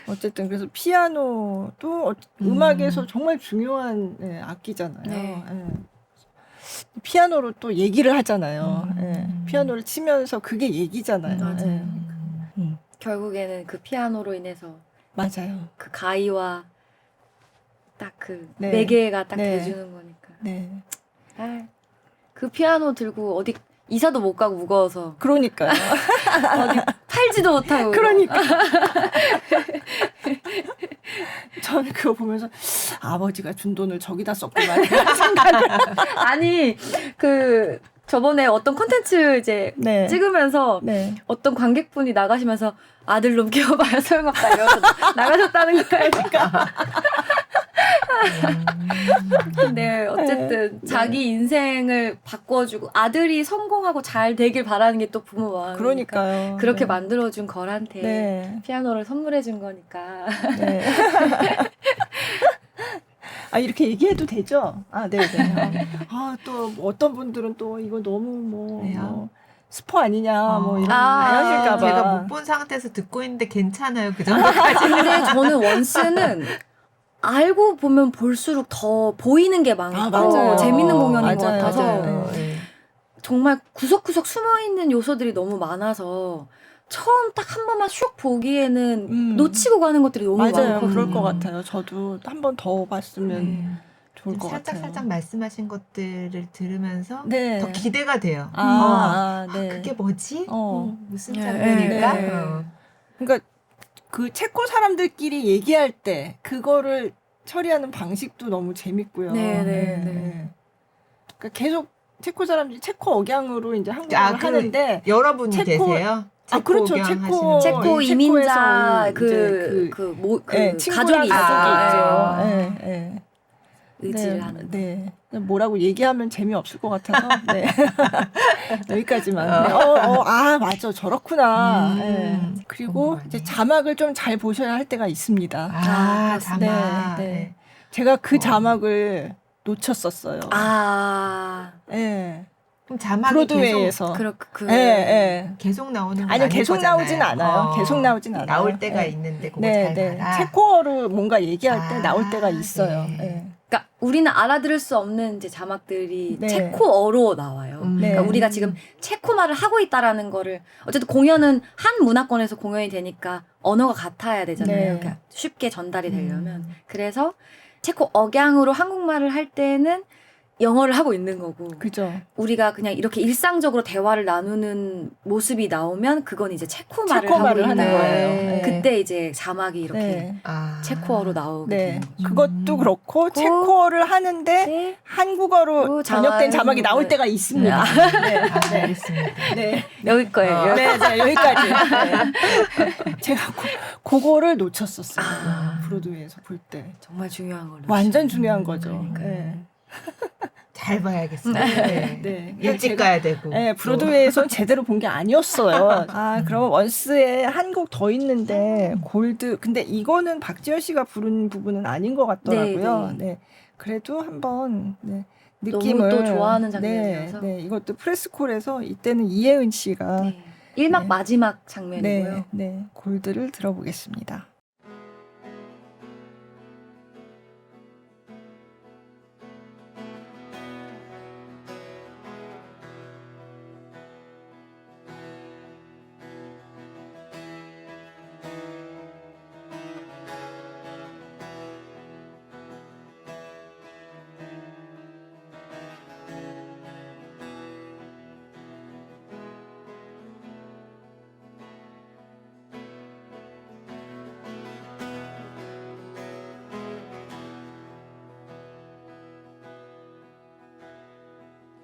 어쨌든 그래서 피아노도 음악에서 정말 중요한 악기잖아요. 네. 피아노로 또 얘기를 하잖아요. 피아노를 치면서 그게 얘기잖아요. 맞아요. 결국에는 그 피아노로 인해서 맞아요. 그 가이와 딱 그 네. 매개가 딱 네. 돼주는 거니까. 네. 그 피아노 들고 어디 이사도 못 가고 무거워서 그러니까요. 어디 팔지도 못하고. 그러니까. 저는 그거 보면서 아버지가 준 돈을 저기다 썼구나 이런 생각을. 아니 그 저번에 어떤 콘텐츠 이제 네. 찍으면서 네. 어떤 관객분이 나가시면서 아들놈 키워봐야 소용없다 이러면서 나가셨다는 거예요. 근데 어쨌든 자기 인생을 바꿔주고 아들이 성공하고 잘 되길 바라는 게 또 부모 마음이니까 그러니까요. 그렇게 네. 만들어준 걸한테 네. 피아노를 선물해준 거니까. 네. 이렇게 얘기해도 되죠? 네네. 또 어떤 분들은 또 이거 너무 왜요? 뭐 스포 아니냐 뭐 이런 아, 하실까봐. 제가 못 본 상태에서 듣고 있는데 괜찮아요. 그 정도까지. 근데 저는 원스는 알고 보면 볼수록 더 보이는 게 많고 맞아요. 재밌는 공연인 것 맞아요. 같아서 맞아요. 네. 정말 구석구석 숨어있는 요소들이 너무 많아서 처음 딱 한 번만 슉 보기에는 놓치고 가는 것들이 너무 맞아요. 많거든요. 그럴 것 같아요. 저도 한 번 더 봤으면 네. 좋을 것 살짝 같아요. 살짝 말씀하신 것들을 들으면서 네. 더 기대가 돼요. 네. 그게 뭐지? 무슨 네, 장면일까? 네. 그러니까 그 체코 사람들끼리 얘기할 때 그거를 처리하는 방식도 너무 재밌고요. 네, 네. 그러니까 계속 체코 사람들이 체코 억양으로 이제 한국어를 아, 하는데 여러분이 체코- 계세요? 그렇죠. 체코 체코- 하시는 체코 분. 이민자 체코에서 그 친구랑 가족이 있어요. 가족이 있어요. 있죠. 네. 의지를 하는. 네. 뭐라고 얘기하면 재미없을 것 같아서 네. 여기까지만. 맞아 저렇구나. 네. 그리고 궁금하네. 이제 자막을 좀 잘 보셔야 할 때가 있습니다. 자막. 네. 제가 그 자막을 놓쳤었어요. 네. 그럼 자막이 브로드웨이에서. 계속 나오는 건 아니요, 아닐 계속 거잖아요. 나오진 않아요. 계속 나오진 않아요. 나올 때가 네. 있는데 그거 잘 봐라. 체코어로 뭔가 얘기할 때 아, 나올 때가 있어요. 네. 네. 그러니까 우리는 알아들을 수 없는 이제 자막들이 네. 체코어로 나와요. 네. 그러니까 우리가 지금 체코 말을 하고 있다라는 거를 어쨌든 공연은 한 문화권에서 공연이 되니까 언어가 같아야 되잖아요. 네. 그러니까 쉽게 전달이 되려면. 그래서 체코 억양으로 한국말을 할 때는 영어를 하고 있는 거고 그죠. 우리가 그냥 이렇게 일상적으로 대화를 나누는 모습이 나오면 그건 이제 체코 말을 하고 체코말을 하는 있는 거예요. 네. 그때 이제 자막이 이렇게 네. 체코어로 나오게 네. 되는 거죠. 그것도 그렇고 체코어를 하는데 네. 한국어로 번역된 자막이 나올 때가 있습니다. 네. 알겠습니다. 네. 여기 거예요. 네, 여기까지. 네. 제가 그거를 놓쳤었어요. 브로드웨이에서 볼 때. 정말 중요한 걸로. 완전 중요한 거죠. 그러니까요. 네. 잘 봐야겠어요. 네. 네. 일찍 제가- 가야 되고. 네, 브로드웨이에선 제대로 본 게 아니었어요. 그럼 원스에 한 곡 더 있는데 골드. 근데 이거는 박지현 씨가 부른 부분은 아닌 것 같더라고요. 네, 네. 그래도 한번 네, 너무 느낌을 또 좋아하는 장면이어서. 네, 이것도 프레스콜에서 이때는 이혜은 씨가 네. 1막 네. 마지막 장면이고요. 네, 골드를 들어보겠습니다.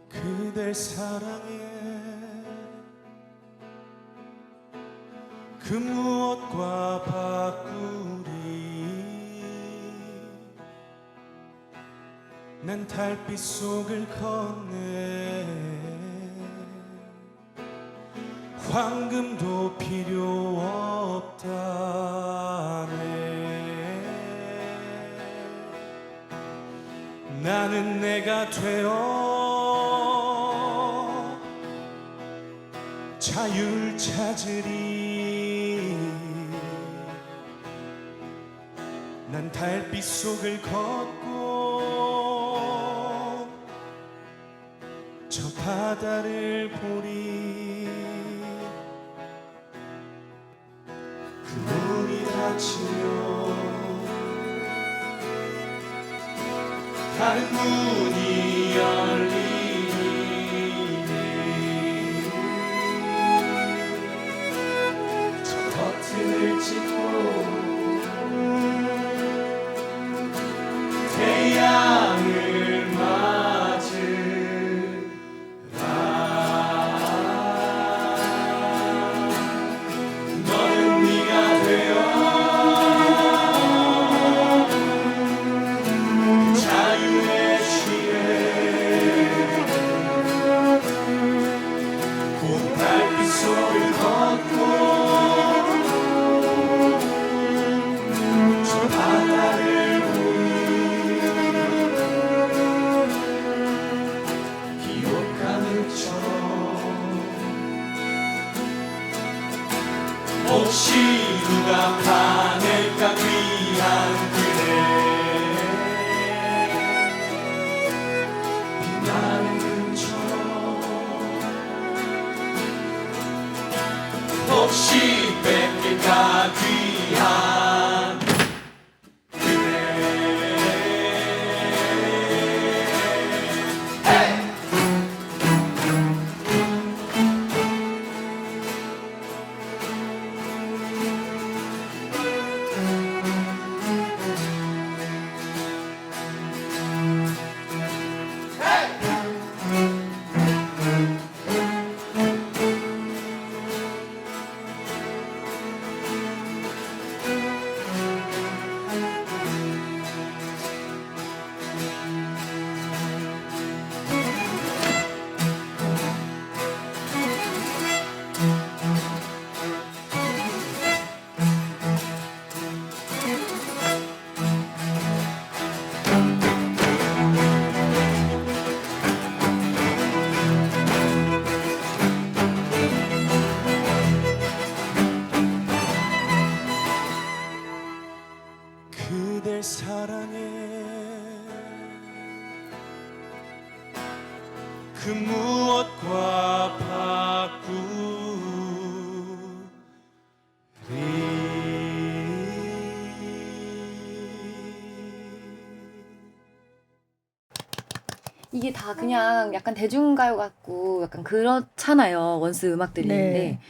그댈 사랑해 그 무엇과 바꾸리 난 달빛 속을 건네 황금도 필요 없다네 나는 내가 되어 자유를 찾으리 난 달빛 속을 걷고 저 바다를 보리 그 문이 닫히면 다른 문이 열리니 저 버튼을 찍고 태양을 맞으라 너는 네가 되어 자유의 시에 그댈 사랑해 그 무엇과 이게 다 그냥 약간 대중가요 같고 약간 그렇잖아요. 원스 음악들이 네. 있는데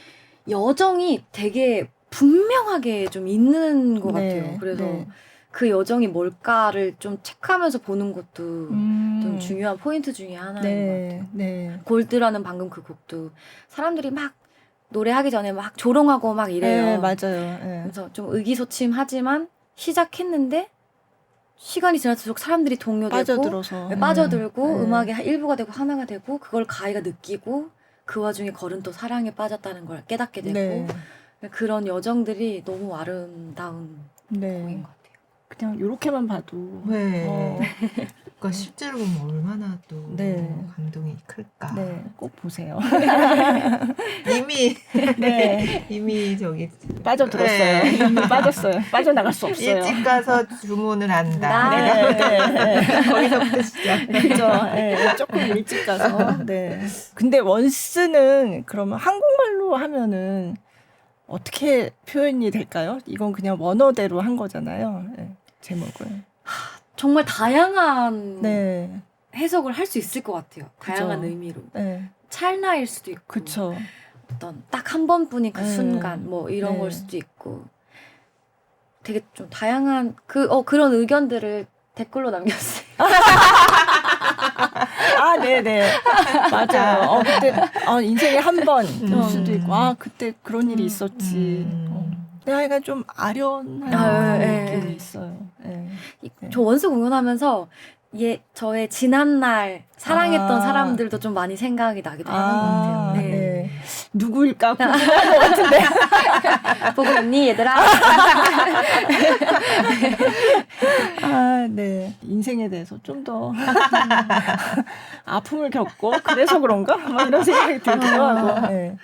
여정이 되게 분명하게 좀 있는 것 네, 같아요. 그래서 네. 그 여정이 뭘까를 좀 체크하면서 보는 것도 좀 중요한 포인트 중에 하나인 것 네, 같아요. 네. 골드라는 방금 그 곡도 사람들이 막 노래하기 전에 막 조롱하고 막 이래요. 네, 맞아요. 네. 그래서 좀 의기소침하지만 시작했는데 시간이 지날수록 사람들이 동요되고 빠져들어서. 빠져들고 네. 음악의 일부가 되고 하나가 되고 그걸 가이가 느끼고 그 와중에 걸은 또 사랑에 빠졌다는 걸 깨닫게 되고 네. 그런 여정들이 너무 아름다운 곡인 네. 것 같아요. 그냥 이렇게만 봐도. 네. 어, 그러니까 실제로 보면 얼마나 또 네. 감동이 클까. 네, 꼭 보세요. 이미 네. 이미 저기 빠져들었어요. 네. 이미 빠졌어요. 빠져나갈 수 없어요. 일찍 가서 주문을 한다. 네, 네, 거기서부터 시작. 그렇죠. 네, 조금 일찍 가서. 네. 근데 원스는 그러면 한국말로 하면은 어떻게 표현이 될까요? 이건 그냥 원어대로 한 거잖아요. 네, 제목을. 정말 다양한 네. 해석을 할 수 있을 것 같아요. 다양한 그죠. 의미로. 네. 찰나일 수도 있고 그쵸. 어떤 딱 한 번뿐인 그 네. 순간 뭐 이런 네. 걸 수도 있고 되게 좀 다양한 그런 의견들을 댓글로 남겼어요. 아, 네네. 맞아요. 그때, 인생에 한 번일 수도 있고, 그때 그런 일이 있었지. 내가 약간 좀 아련한 그런 네. 느낌이 있어요. 네. 저 원스 공연하면서 저의 지난날 사랑했던 아. 사람들도 좀 많이 생각이 나기도 하는 것 같아요. 네. 네. 누구일까 궁금한 것 같은데. 보고 있니 얘들아? 네. 인생에 대해서 좀 더 아픔을 겪고 그래서 그런가? 막 이런 생각이 들기도 하고. 네.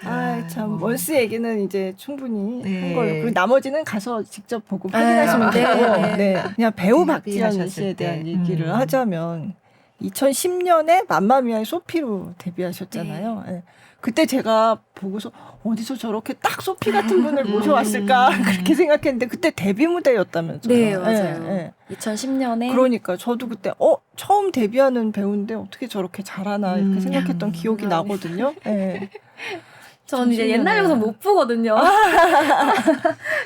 참 원스 얘기는 이제 충분히 네. 한 걸로. 그리고 나머지는 가서 직접 보고 확인하시면 네. 되고. 네. 네. 그냥 배우 네, 박지현 데뷔하셨을 씨에 대한 때. 얘기를 하자면 2010년에 맘마미아의 소피로 데뷔하셨잖아요. 네. 그때 제가 보고서 어디서 저렇게 딱 소피 같은 분을 모셔왔을까 그렇게 생각했는데 그때 데뷔 무대였다면서요. 네, 맞아요. 네. 2010년에 그러니까 저도 그때 처음 데뷔하는 배우인데 어떻게 저렇게 잘하나 이렇게 생각했던 기억이 나거든요. 네. 전 이제 2010년에. 옛날 영상 못 보거든요.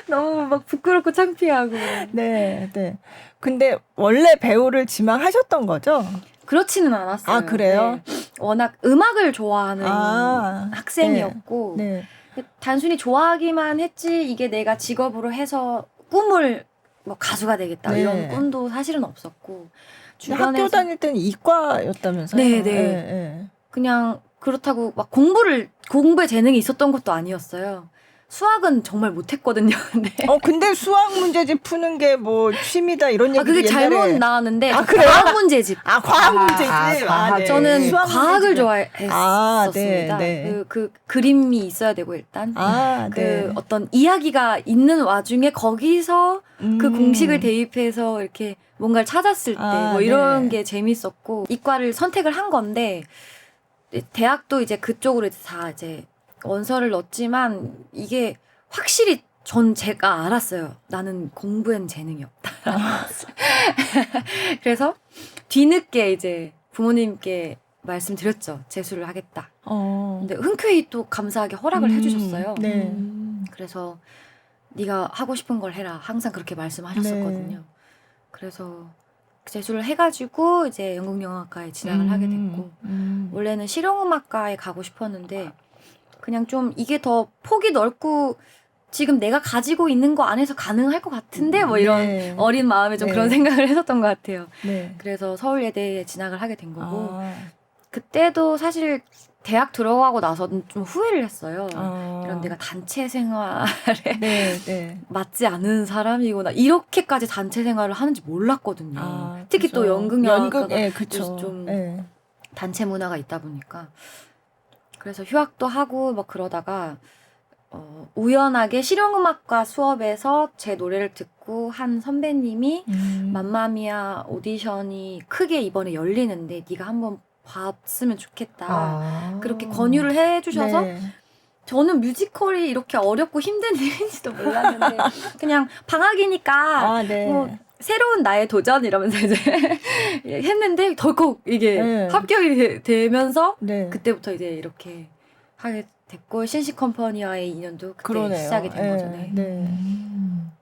너무 막 부끄럽고 창피하고. 네, 네. 근데 원래 배우를 지망하셨던 거죠? 그렇지는 않았어요. 아, 그래요? 네. 워낙 음악을 좋아하는 아, 학생이었고 네. 단순히 좋아하기만 했지 이게 내가 직업으로 해서 꿈을 뭐 가수가 되겠다 네. 이런 꿈도 사실은 없었고 근데 학교 다닐 때는 이과였다면서요? 네, 네. 네. 그냥 그렇다고 막 공부에 재능이 있었던 것도 아니었어요. 수학은 정말 못했거든요. 근데 근데 수학 문제집 푸는 게 뭐 취미다 이런 얘기도 그게 옛날에 잘못 나왔는데 아, 그래요? 과학 문제집. 과학 문제집. 과학. 네. 저는 수학 과학을 문제집. 좋아했었습니다. 네. 그 그림이 있어야 되고 일단 네. 어떤 이야기가 있는 와중에 거기서 그 공식을 대 대입해서 이렇게 뭔가를 찾았을 때 뭐 네. 이런 게 재밌었고 이과를 선택을 한 건데 대학도 이제 그쪽으로 이제 다 이제 원서를 넣었지만 이게 확실히 제가 알았어요. 나는 공부엔 재능이 없다. 그래서 뒤늦게 이제 부모님께 말씀드렸죠. 재수를 하겠다. 근데 흔쾌히 또 감사하게 허락을 해주셨어요. 네. 그래서 네가 하고 싶은 걸 해라. 항상 그렇게 말씀하셨었거든요. 네. 그래서 재수를 해가지고 이제 연극영화과에 진학을 하게 됐고 원래는 실용음악과에 가고 싶었는데 그냥 좀 이게 더 폭이 넓고 지금 내가 가지고 있는 거 안에서 가능할 것 같은데 뭐 이런 네. 어린 마음에 좀 네. 그런 생각을 했었던 것 같아요. 네. 그래서 서울예대에 진학을 하게 된 거고 아. 그때도 사실 대학 들어가고 나서는 좀 후회를 했어요. 이런 데가 단체 생활에 네. 맞지 않은 사람이구나. 이렇게까지 단체 생활을 하는지 몰랐거든요. 특히 또 연극영화과가 그쵸. 좀 네. 단체 문화가 있다 보니까 그래서 휴학도 하고 막 그러다가 우연하게 실용음악과 수업에서 제 노래를 듣고 한 선배님이 맘마미아 오디션이 크게 이번에 열리는데 네가 한번 봤으면 좋겠다. 그렇게 권유를 해주셔서 네. 저는 뮤지컬이 이렇게 어렵고 힘든 일인지도 몰랐는데 그냥 방학이니까 아, 네. 뭐 새로운 나의 도전 이러면서 이제 했는데 덜컥 이게 네. 합격이 되면서 네. 그때부터 이제 이렇게 하게 됐고 신시 컴퍼니와의 인연도 그때 그러네요. 시작이 된 네. 거죠. 네. 네.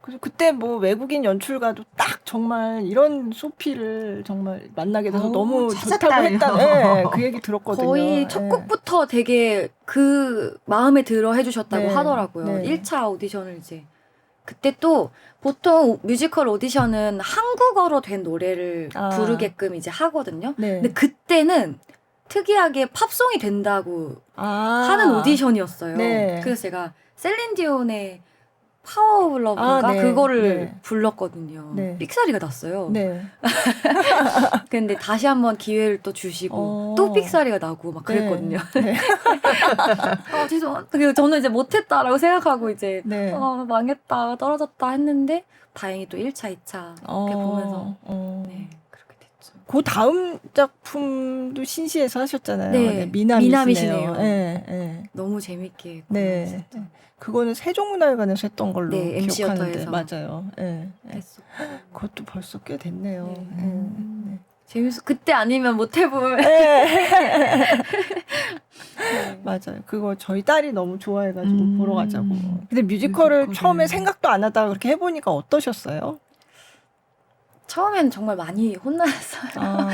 그래서 그때 뭐 외국인 연출가도 딱 정말 이런 소피를 정말 만나게 돼서 어우, 너무 찾았다, 좋다고 이거. 했다는 네, 그 얘기 들었거든요. 거의 첫 네. 곡부터 되게 그 마음에 들어 해주셨다고 네. 하더라고요. 네. 1차 오디션을 이제 그때 또 보통 뮤지컬 오디션은 한국어로 된 노래를 아. 부르게끔 이제 하거든요. 네. 근데 그때는 특이하게 팝송이 된다고 아. 하는 오디션이었어요. 네. 그래서 제가 셀린디온의 파워 오브 러브인가 아, 네. 그거를 네. 불렀거든요. 네. 삑사리가 났어요. 네. 근데 다시 한번 기회를 또 주시고 어. 또 삑사리가 나고 막 그랬거든요. 네. 죄송합니다. 그리고 저는 이제 못했다라고 생각하고 이제 네. 망했다 떨어졌다 했는데 다행히 또 1차, 2차 이렇게 보면서 어. 네 그렇게 됐죠. 그 다음 작품도 신시에서 하셨잖아요. 네. 미남이시네요. 네. 네. 너무 재밌게 네. 진짜 그거는 세종문화회관에서 했던 걸로 네, MC 기억하는데 여터에서. 맞아요. 네. 네. 했었고 그것도 벌써 꽤 됐네요. 네. 네. 재밌어. 그때 아니면 못 해볼. 네. 네. 맞아요. 그거 저희 딸이 너무 좋아해가지고 보러 가자고. 근데 뮤지컬을. 뮤지컬을 처음에 생각도 안 하다가 그렇게 해보니까 어떠셨어요? 처음엔 정말 많이 혼났어요. 아,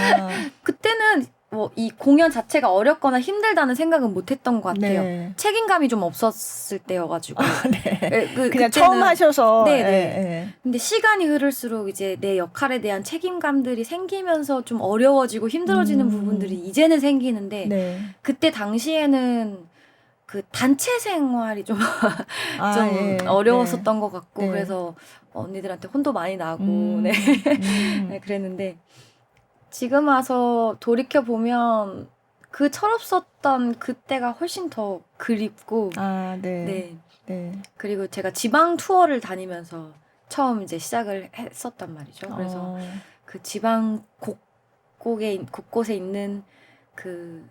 그때는 뭐 이 공연 자체가 어렵거나 힘들다는 생각은 못 했던 것 같아요. 네. 책임감이 좀 없었을 때여가지고. 네. 그때는 그냥 처음 하셔서. 네, 예, 네. 예. 근데 시간이 흐를수록 이제 내 역할에 대한 책임감들이 생기면서 좀 어려워지고 힘들어지는 부분들이 이제는 생기는데 네. 그때 당시에는 그 단체 생활이 좀 아, 예. 어려웠었던 것 같고 네. 그래서 언니들한테 혼도 많이 나고 네. 네. 네, 그랬는데 지금 와서 돌이켜 보면 그 철없었던 그때가 훨씬 더 그립고 아, 네. 네. 네. 그리고 제가 지방 투어를 다니면서 처음 이제 시작을 했었단 말이죠. 그래서 어, 그 지방 곳곳에 있는 그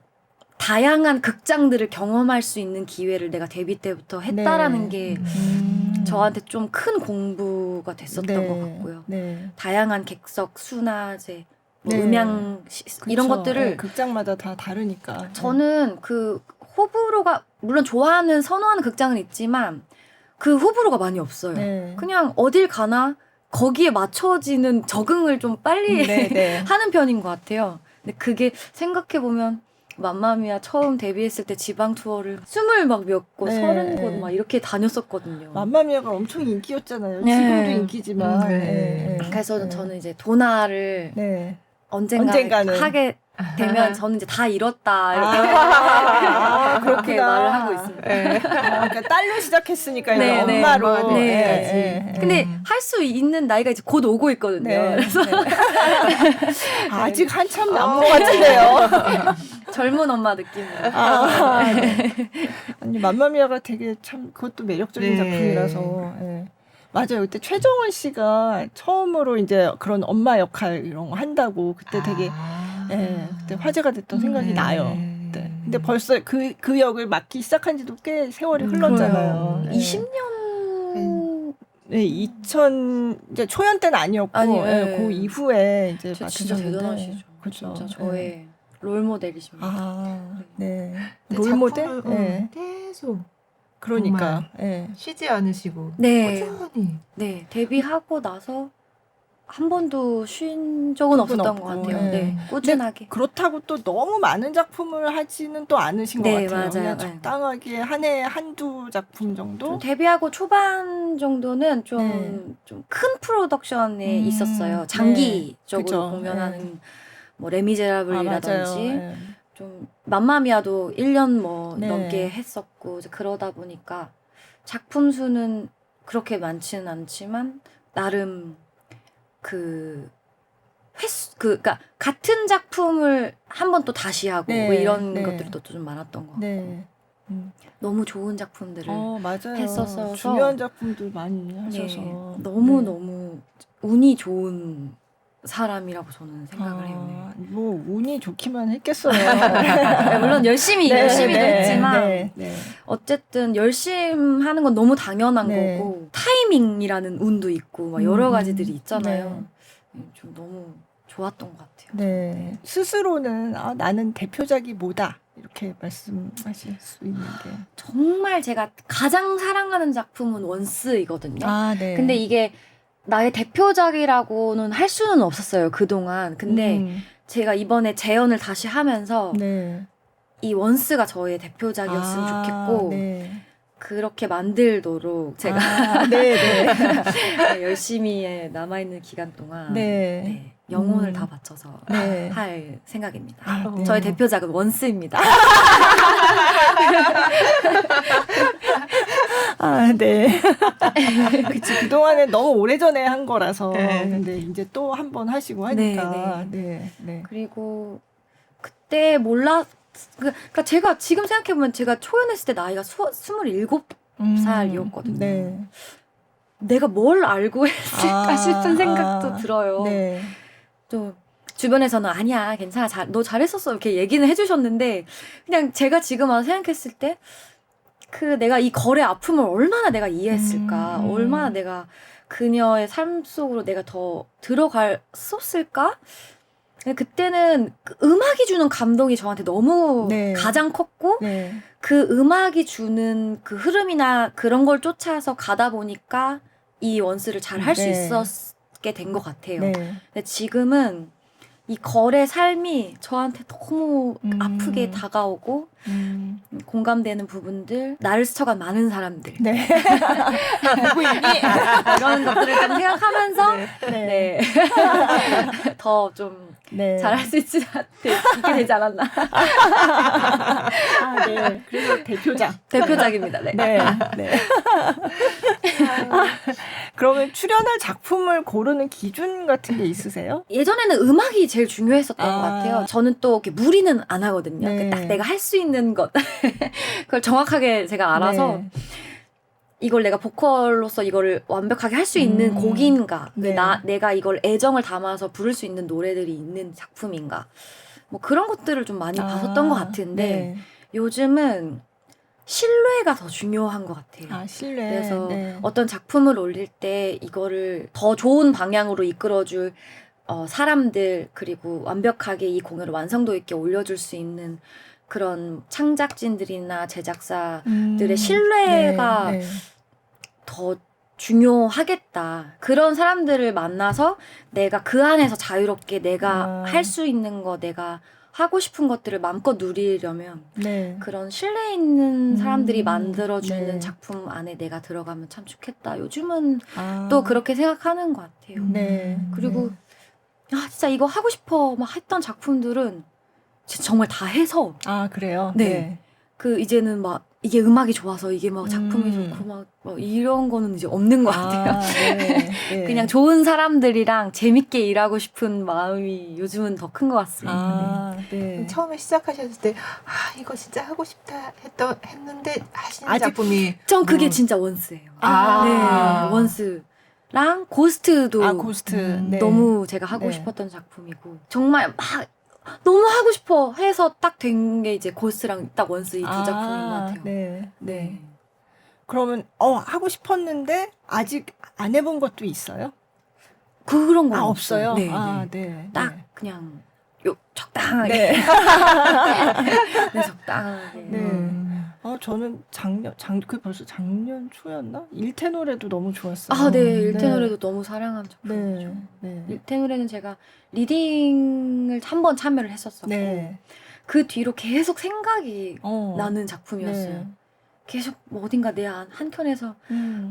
다양한 극장들을 경험할 수 있는 기회를 내가 데뷔 때부터 했다라는 게 저한테 좀 큰 공부가 됐었던 네. 것 같고요. 네. 다양한 객석, 수나제, 뭐 네. 음향 이런 그쵸. 것들을 네, 극장마다 다 다르니까. 저는 그 호불호가 물론 좋아하는 선호하는 극장은 있지만 그 호불호가 많이 없어요. 네. 그냥 어딜 가나 거기에 맞춰지는 적응을 좀 빨리 네, 네. 하는 편인 것 같아요. 근데 그게 생각해 보면 맘마미아 처음 데뷔했을 때 지방 투어를 20 막 몇 곳, 네. 30곳 막 이렇게 다녔었거든요. 맘마미아가 엄청 인기였잖아요. 네. 지금도 인기지만. 네. 네. 그래서 네. 저는 이제 도나를 네. 언젠가는 하게 되면 저는 이제 다 잃었다 이렇게 그렇게 그렇구나. 말을 하고 있습니다. 네. 그러니까 딸로 시작했으니까 이제 네, 네. 엄마로. 엄마가 네. 돼야지. 네. 근데 할 수 있는 나이가 이제 곧 오고 있거든요. 네. 그래서 네. 아직 한참 남은 것 같은데요. 젊은 엄마 느낌으로. 아, 네. 아니 맘마미아가 되게 참 그것도 매력적인 네. 작품이라서. 예. 맞아요. 그때 최정원 씨가 처음으로 이제 그런 엄마 역할 이런 거 한다고 그때 되게 예, 그때 화제가 됐던 생각이 네. 나요. 네. 근데 벌써 그 역을 맡기 시작한 지도 꽤 세월이 흘렀잖아요. 그래요. 네. 20년 네, 2000 이제 초연 때는 아니었고 아니요, 예, 예. 그 이후에 이제 저 진짜 맡으셨는데. 대단하시죠. 그렇죠. 진짜 저의 롤 모델이십니다. 아, 네. 근데 롤 모델? 작품을, 네. 계속 그러니까. 예. 쉬지 않으시고 네. 꾸준히 네, 데뷔하고 나서 한 번도 쉰 적은 그건 없었던 없고, 것 같아요. 네. 네, 꾸준하게. 그렇다고 또 너무 많은 작품을 하지는 또 않으신 네, 것 같아요. 맞아요. 그냥 네. 적당하게 한 해에 한두 작품 정도? 좀 데뷔하고 초반 정도는 좀 네. 큰 프로덕션에 음, 있었어요. 장기적으로 그죠. 공연하는 뭐 아, 레미제라블이라든지 맞아요. 예. 좀 맘마미아도 1년 뭐 네. 넘게 했었고 이제 그러다 보니까 작품 수는 그렇게 많지는 않지만 나름 그 횟수 그러니까 같은 작품을 한 번 또 다시 하고 네, 뭐 이런 네. 것들도 좀 많았던 것 같고. 네. 너무 좋은 작품들을 맞아요. 했었어서 중요한 작품들 많이 네, 하셔서 너무 운이 좋은 사람이라고 저는 생각을 해요. 네. 뭐 운이 좋기만 했겠어요. 네, 물론 열심히도 했지만 네. 어쨌든 열심히 하는 건 너무 당연한 네. 거고 타이밍이라는 운도 있고 막 여러 가지들이 있잖아요. 좀 너무 좋았던 것 같아요. 네. 스스로는 나는 대표작이 뭐다 이렇게 말씀하실 수 있는 게. 정말 제가 가장 사랑하는 작품은 원스이거든요. 네. 근데 이게 나의 대표작이라고는 할 수는 없었어요, 그동안. 근데 제가 이번에 재연을 다시 하면서 네. 이 원스가 저의 대표작이었으면 좋겠고 네. 그렇게 만들도록 제가 네. 열심히 남아있는 기간 동안 네. 네, 영혼을 다 바쳐서 네. 할 생각입니다. 네. 저의 대표작은 원스입니다. 네. 그치. 그동안에 너무 오래전에 한 거라서. 네. 근데 이제 또 한 번 하시고 하니까. 네. 그리고 그때 그러니까 제가 지금 생각해보면 제가 초연했을 때 나이가 27살이었거든요. 네. 내가 뭘 알고 했을까 싶은 생각도 들어요. 네. 좀 주변에서는 아니야 괜찮아 너 잘했었어 이렇게 얘기는 해주셨는데 그냥 제가 지금 와서 생각했을 때 그 내가 이 걸의 아픔을 얼마나 내가 이해했을까 얼마나 내가 그녀의 삶 속으로 내가 더 들어갔었을까 그때는 그 음악이 주는 감동이 저한테 너무 네. 가장 컸고 네. 그 음악이 주는 그 흐름이나 그런 걸 쫓아서 가다 보니까 이 원스를 잘 할 수 네. 있었게 된 것 같아요. 네. 근데 지금은 이 걸의 삶이 저한테 너무 아프게 다가오고 공감되는 부분들, 나를 스쳐간 많은 사람들 네. 이런 것들을 좀 생각하면서 네. 더 좀 네. 잘할 수 있게 되지 않았나. 네. 그래서 대표작. 대표작입니다. 네. 네. 그러면 출연할 작품을 고르는 기준 같은 게 있으세요? 예전에는 음악이 제일 중요했었던 것 같아요. 저는 또 이렇게 무리는 안 하거든요. 네. 딱 내가 할 수 있는 것 그걸 정확하게 제가 알아서 네. 이걸 내가 보컬로서 이거를 완벽하게 할 수 있는 곡인가, 네. 내가 이걸 애정을 담아서 부를 수 있는 노래들이 있는 작품인가, 뭐 그런 것들을 좀 많이 봤었던 것 같은데 네. 요즘은 신뢰가 더 중요한 것 같아요. 신뢰. 그래서 네. 어떤 작품을 올릴 때 이거를 더 좋은 방향으로 이끌어줄 사람들 그리고 완벽하게 이 공연을 완성도 있게 올려줄 수 있는 그런 창작진들이나 제작사들의 신뢰가 네. 더 중요하겠다. 그런 사람들을 만나서 내가 그 안에서 자유롭게 내가 할 수 있는 거, 내가 하고 싶은 것들을 마음껏 누리려면 네. 그런 신뢰 있는 사람들이 만들어주는 네. 작품 안에 내가 들어가면 참 좋겠다. 요즘은 또 그렇게 생각하는 것 같아요. 네. 그리고 진짜 이거 하고 싶어 막 했던 작품들은 진짜 정말 다 해서 그래요? 네. 그 이제는 막 이게 음악이 좋아서 이게 막 작품이 좋고 막 이런 거는 이제 없는 것 같아요. 네. 그냥 좋은 사람들이랑 재밌게 일하고 싶은 마음이 요즘은 더 큰 것 같습니다. 네. 처음에 시작하셨을 때 이거 진짜 하고 싶다 했는데 하시는 아직 작품이 전 그게 진짜 원스예요. 네, 원스랑 고스트도 고스트. 네. 너무 제가 하고 네. 싶었던 작품이고 정말 막 너무 하고 싶어 해서 딱 된 게 이제 고스트랑 딱 원스 이 두 작품인 것 같아요. 네. 그러면 하고 싶었는데 아직 안 해본 것도 있어요? 그런 건 없어요. 네, 네. 딱 그냥 적당하게. 네. 네, 적당하게. 네. 저는 그게 벌써 작년 초였나? 일테노래도 너무 좋았어요. 네, 일테노래도 너무 사랑한 작품이죠. 네. 일테노래는 제가 리딩을 한 번 참여를 했었었고 네. 그 뒤로 계속 생각이 나는 작품이었어요. 네. 계속 어딘가 내 한켠에서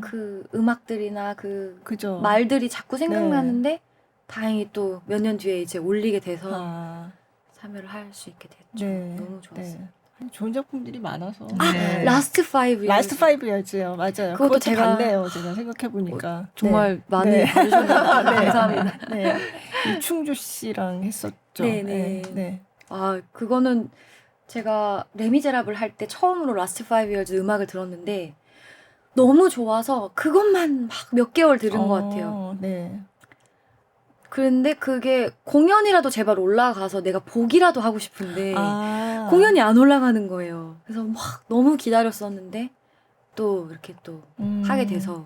그 음악들이나 그죠. 말들이 자꾸 생각나는데 다행히 또 몇 년 뒤에 이제 올리게 돼서 참여를 할 수 있게 됐죠. 네. 너무 좋았어요. 네. 좋은 작품들이 많아서. 네. 라스트 파이브. 라스트 파이브 이어즈요. 맞아요. 그것도 그것도 제가 봤네요. 제가 생각해 보니까 정말 많이 네. 봐주셨는데 감사합니다. 네. 이충주 씨랑 했었죠. 네네. 네. 그거는 제가 레미제라블 할 때 처음으로 라스트 5 years 음악을 들었는데 너무 좋아서 그것만 막 몇 개월 들은 것 같아요. 네. 그런데 그게 공연이라도 제발 올라가서 내가 보기라도 하고 싶은데 아. 공연이 안 올라가는 거예요. 그래서 막 너무 기다렸었는데 또 이렇게 또 하게 돼서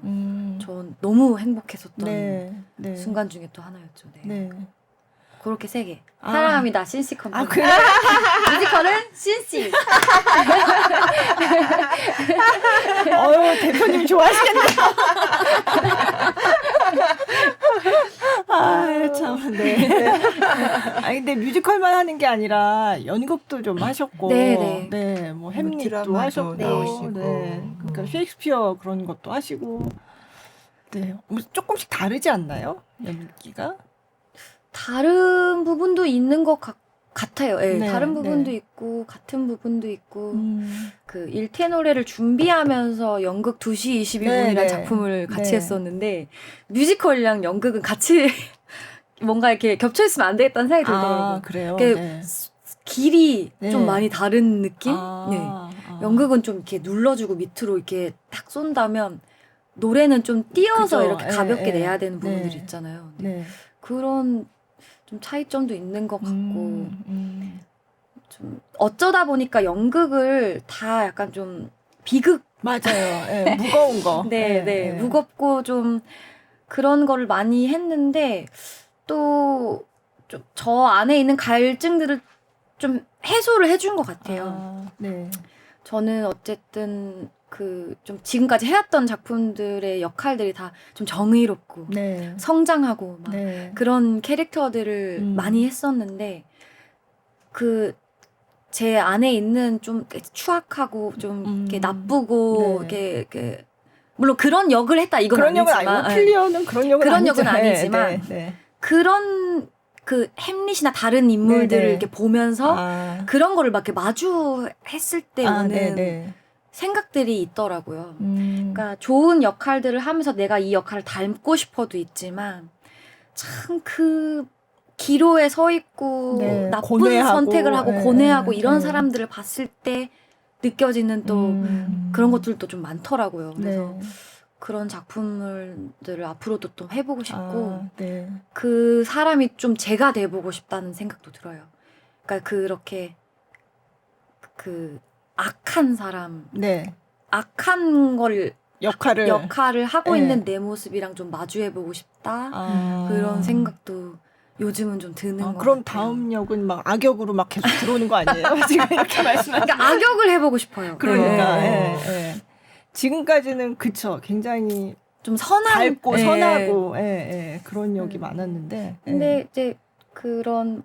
전 너무 행복했었던 네. 네. 순간 중에 또 하나였죠. 네. 네. 그렇게 세 개. 아. 사랑합니다. 신씨 컴퍼니. 아, 그래? 뮤지컬은 신씨. 대표님 좋아하시겠네요. 아, 참, 네. 아, 근데 뮤지컬만 하는 게 아니라 연극도 좀 하셨고, 네네. 네, 뭐 햄릿도 드라마도 하셨고, 나오시고. 네, 그러니까 셰익스피어 그런 것도 하시고, 네, 뭐 조금씩 다르지 않나요? 연기가? 다른 부분도 있는 것 같아요. 예, 네, 다른 부분도 네. 있고 같은 부분도 있고 그 일테 노래를 준비하면서 연극 2시 22분이라는 네, 네. 작품을 같이 네. 했었는데 뮤지컬이랑 연극은 같이 뭔가 이렇게 겹쳐 있으면 안 되겠다는 생각이 들더라고요. 아, 그래요? 그게 네. 길이 네. 좀 많이 다른 느낌? 아, 네. 아. 연극은 좀 이렇게 눌러주고 밑으로 이렇게 딱 쏜다면 노래는 좀 띄어서 그죠. 이렇게 예, 가볍게 예. 내야 되는 네. 부분들이 있잖아요. 네. 그런 좀 차이점도 있는 것 같고 음. 좀 어쩌다 보니까 연극을 다 약간 좀 비극 맞아요. 예, 무거운 거. 네, 예, 네. 예. 무겁고 좀 그런 거를 많이 했는데 또 좀 저 안에 있는 갈증들을 좀 해소를 해준 것 같아요. 아, 네. 저는 어쨌든 그 좀 지금까지 해왔던 작품들의 역할들이 다 좀 정의롭고 네. 성장하고 막 네. 그런 캐릭터들을 많이 했었는데 그 제 안에 있는 좀 추악하고 좀 이렇게 나쁘고 네. 이렇게 물론 그런 역을 했다 이건 그런 역은 아니지만 아니고 클리어는 그런 역은 그런 아니죠. 역은 아니지만 네, 네. 그런 그 햄릿이나 다른 인물들을 네, 네. 이렇게 보면서 아, 그런 거를 막 이렇게 마주했을 때 아, 오는 네, 네. 생각들이 있더라고요. 음, 그러니까 좋은 역할들을 하면서 내가 이 역할을 닮고 싶어도 있지만 참 그 기로에 서 있고 네, 나쁜 고뇌하고, 선택을 하고 예, 고뇌하고 예, 이런 예. 사람들을 봤을 때 느껴지는 또 그런 것들도 좀 많더라고요. 그래서 네. 그런 작품들을 앞으로도 좀 해보고 싶고 아, 네. 그 사람이 좀 제가 돼보고 싶다는 생각도 들어요. 그러니까 그렇게 그 악한 사람, 네. 악한 걸 역할을 하고 네. 있는 내 모습이랑 좀 마주해보고 싶다. 아, 그런 생각도 요즘은 좀 드는 아, 것 그럼 같아요. 다음 역은 막 악역으로 막 계속 들어오는 거 아니에요? 지금 이렇게 말씀하시는. 그러니까 악역을 해보고 싶어요. 그러니까 네. 예, 예. 지금까지는 그쵸. 굉장히 좀 선한 밝고 예. 선하고 예, 예. 그런 역이 많았는데. 예. 근데 이제 그런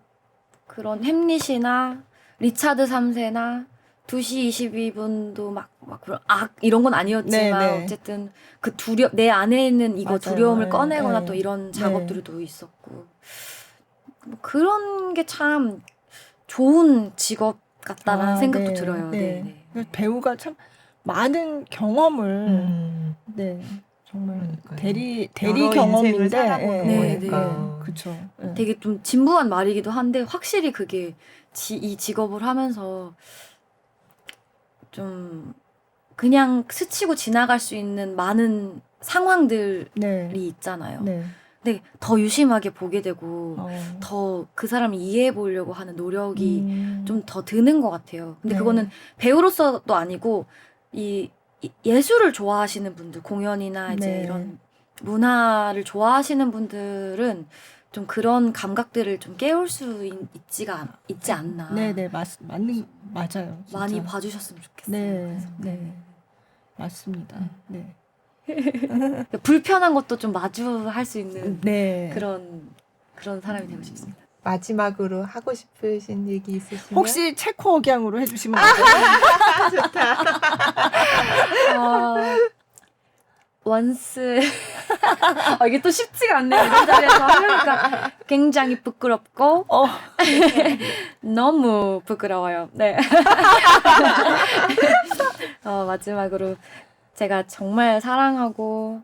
햄릿이나 리차드 3세나 2시 22분도 막 그런 악 이런 건 아니었지만 네, 네. 어쨌든 그 내 안에 있는 이거 맞아요. 두려움을 예, 꺼내거나 예. 또 이런 네. 작업들도 있었고 뭐 그런 게 참 좋은 직업 같다는 아, 생각도 네, 들어요. 네. 네. 그래서 배우가 참 많은 경험을 네 정말 그러니까요. 대리 여러 인생을 경험인데 살아보는 네, 거니까. 그렇죠. 예. 되게 좀 진부한 말이기도 한데 확실히 그게 이 직업을 하면서 좀 그냥 스치고 지나갈 수 있는 많은 상황들이 네. 있잖아요. 네. 근데 더 유심하게 보게 되고 어. 더 그 사람을 이해해 보려고 하는 노력이 좀 좀 더 드는 것 같아요. 근데 네. 그거는 배우로서도 아니고 이 예술을 좋아하시는 분들, 공연이나 이제 네. 이런 문화를 좋아하시는 분들은 좀 그런 감각들을 좀 깨울 수 있지 않나. 네네 맞는 맞아요. 진짜. 많이 봐주셨으면 좋겠어요. 네, 그래서. 네, 맞습니다. 네, 그러니까 불편한 것도 좀 마주할 수 있는 네. 그런 사람이 되고 싶습니다. 마지막으로 하고 싶으신 얘기 있으시면 혹시 체코 억양으로 해주시면 안 돼요? 원스 이게 또 쉽지가 않네요. 이런 자리에서 하려니까 굉장히 부끄럽고 너무 부끄러워요. 네. 마지막으로 제가 정말 사랑하고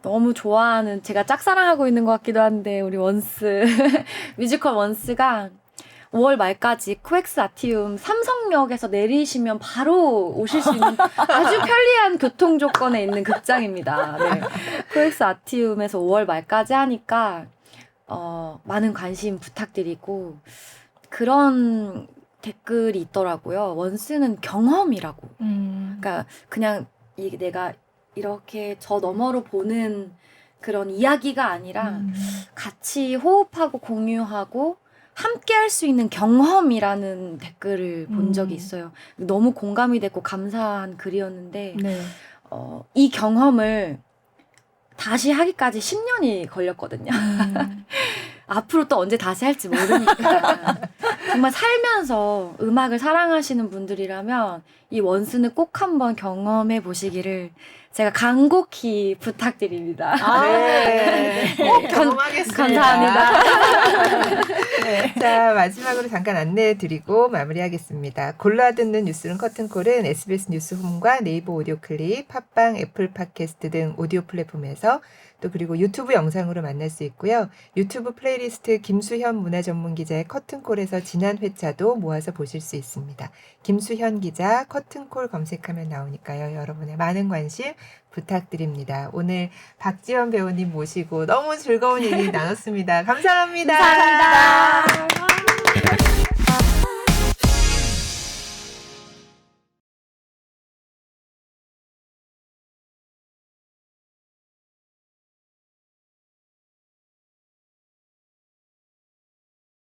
너무 좋아하는 제가 짝사랑하고 있는 것 같기도 한데 우리 원스 뮤지컬 원스가 5월 말까지 코엑스 아티움 삼성역에서 내리시면 바로 오실 수 있는 아주 편리한 교통 조건에 있는 극장입니다. 네. 코엑스 아티움에서 5월 말까지 하니까 많은 관심 부탁드리고 그런 댓글이 있더라고요. 원스는 경험이라고. 그러니까 그냥 내가 이렇게 저 너머로 보는 그런 이야기가 아니라 같이 호흡하고 공유하고 함께 할 수 있는 경험이라는 댓글을 본 적이 있어요. 너무 공감이 됐고 감사한 글이었는데 네. 이 경험을 다시 하기까지 10년이 걸렸거든요. 앞으로 또 언제 다시 할지 모르니까 정말 살면서 음악을 사랑하시는 분들이라면 이 원스는 꼭 한번 경험해 보시기를 제가 간곡히 부탁드립니다. 네. 꼭 경험하겠습니다. 감사합니다. 네. 자, 마지막으로 잠깐 안내해 드리고 마무리하겠습니다. 골라 듣는 뉴스룸 커튼콜은 SBS 뉴스홈과 네이버 오디오 클립, 팟빵, 애플 팟캐스트 등 오디오 플랫폼에서 또 그리고 유튜브 영상으로 만날 수 있고요. 유튜브 플레이리스트 김수현 문화전문기자의 커튼콜에서 지난 회차도 모아서 보실 수 있습니다. 김수현 기자 커튼콜 검색하면 나오니까요. 여러분의 많은 관심 부탁드립니다. 오늘 박지연 배우님 모시고 너무 즐거운 얘기 나눴습니다. 감사합니다. 감사합니다.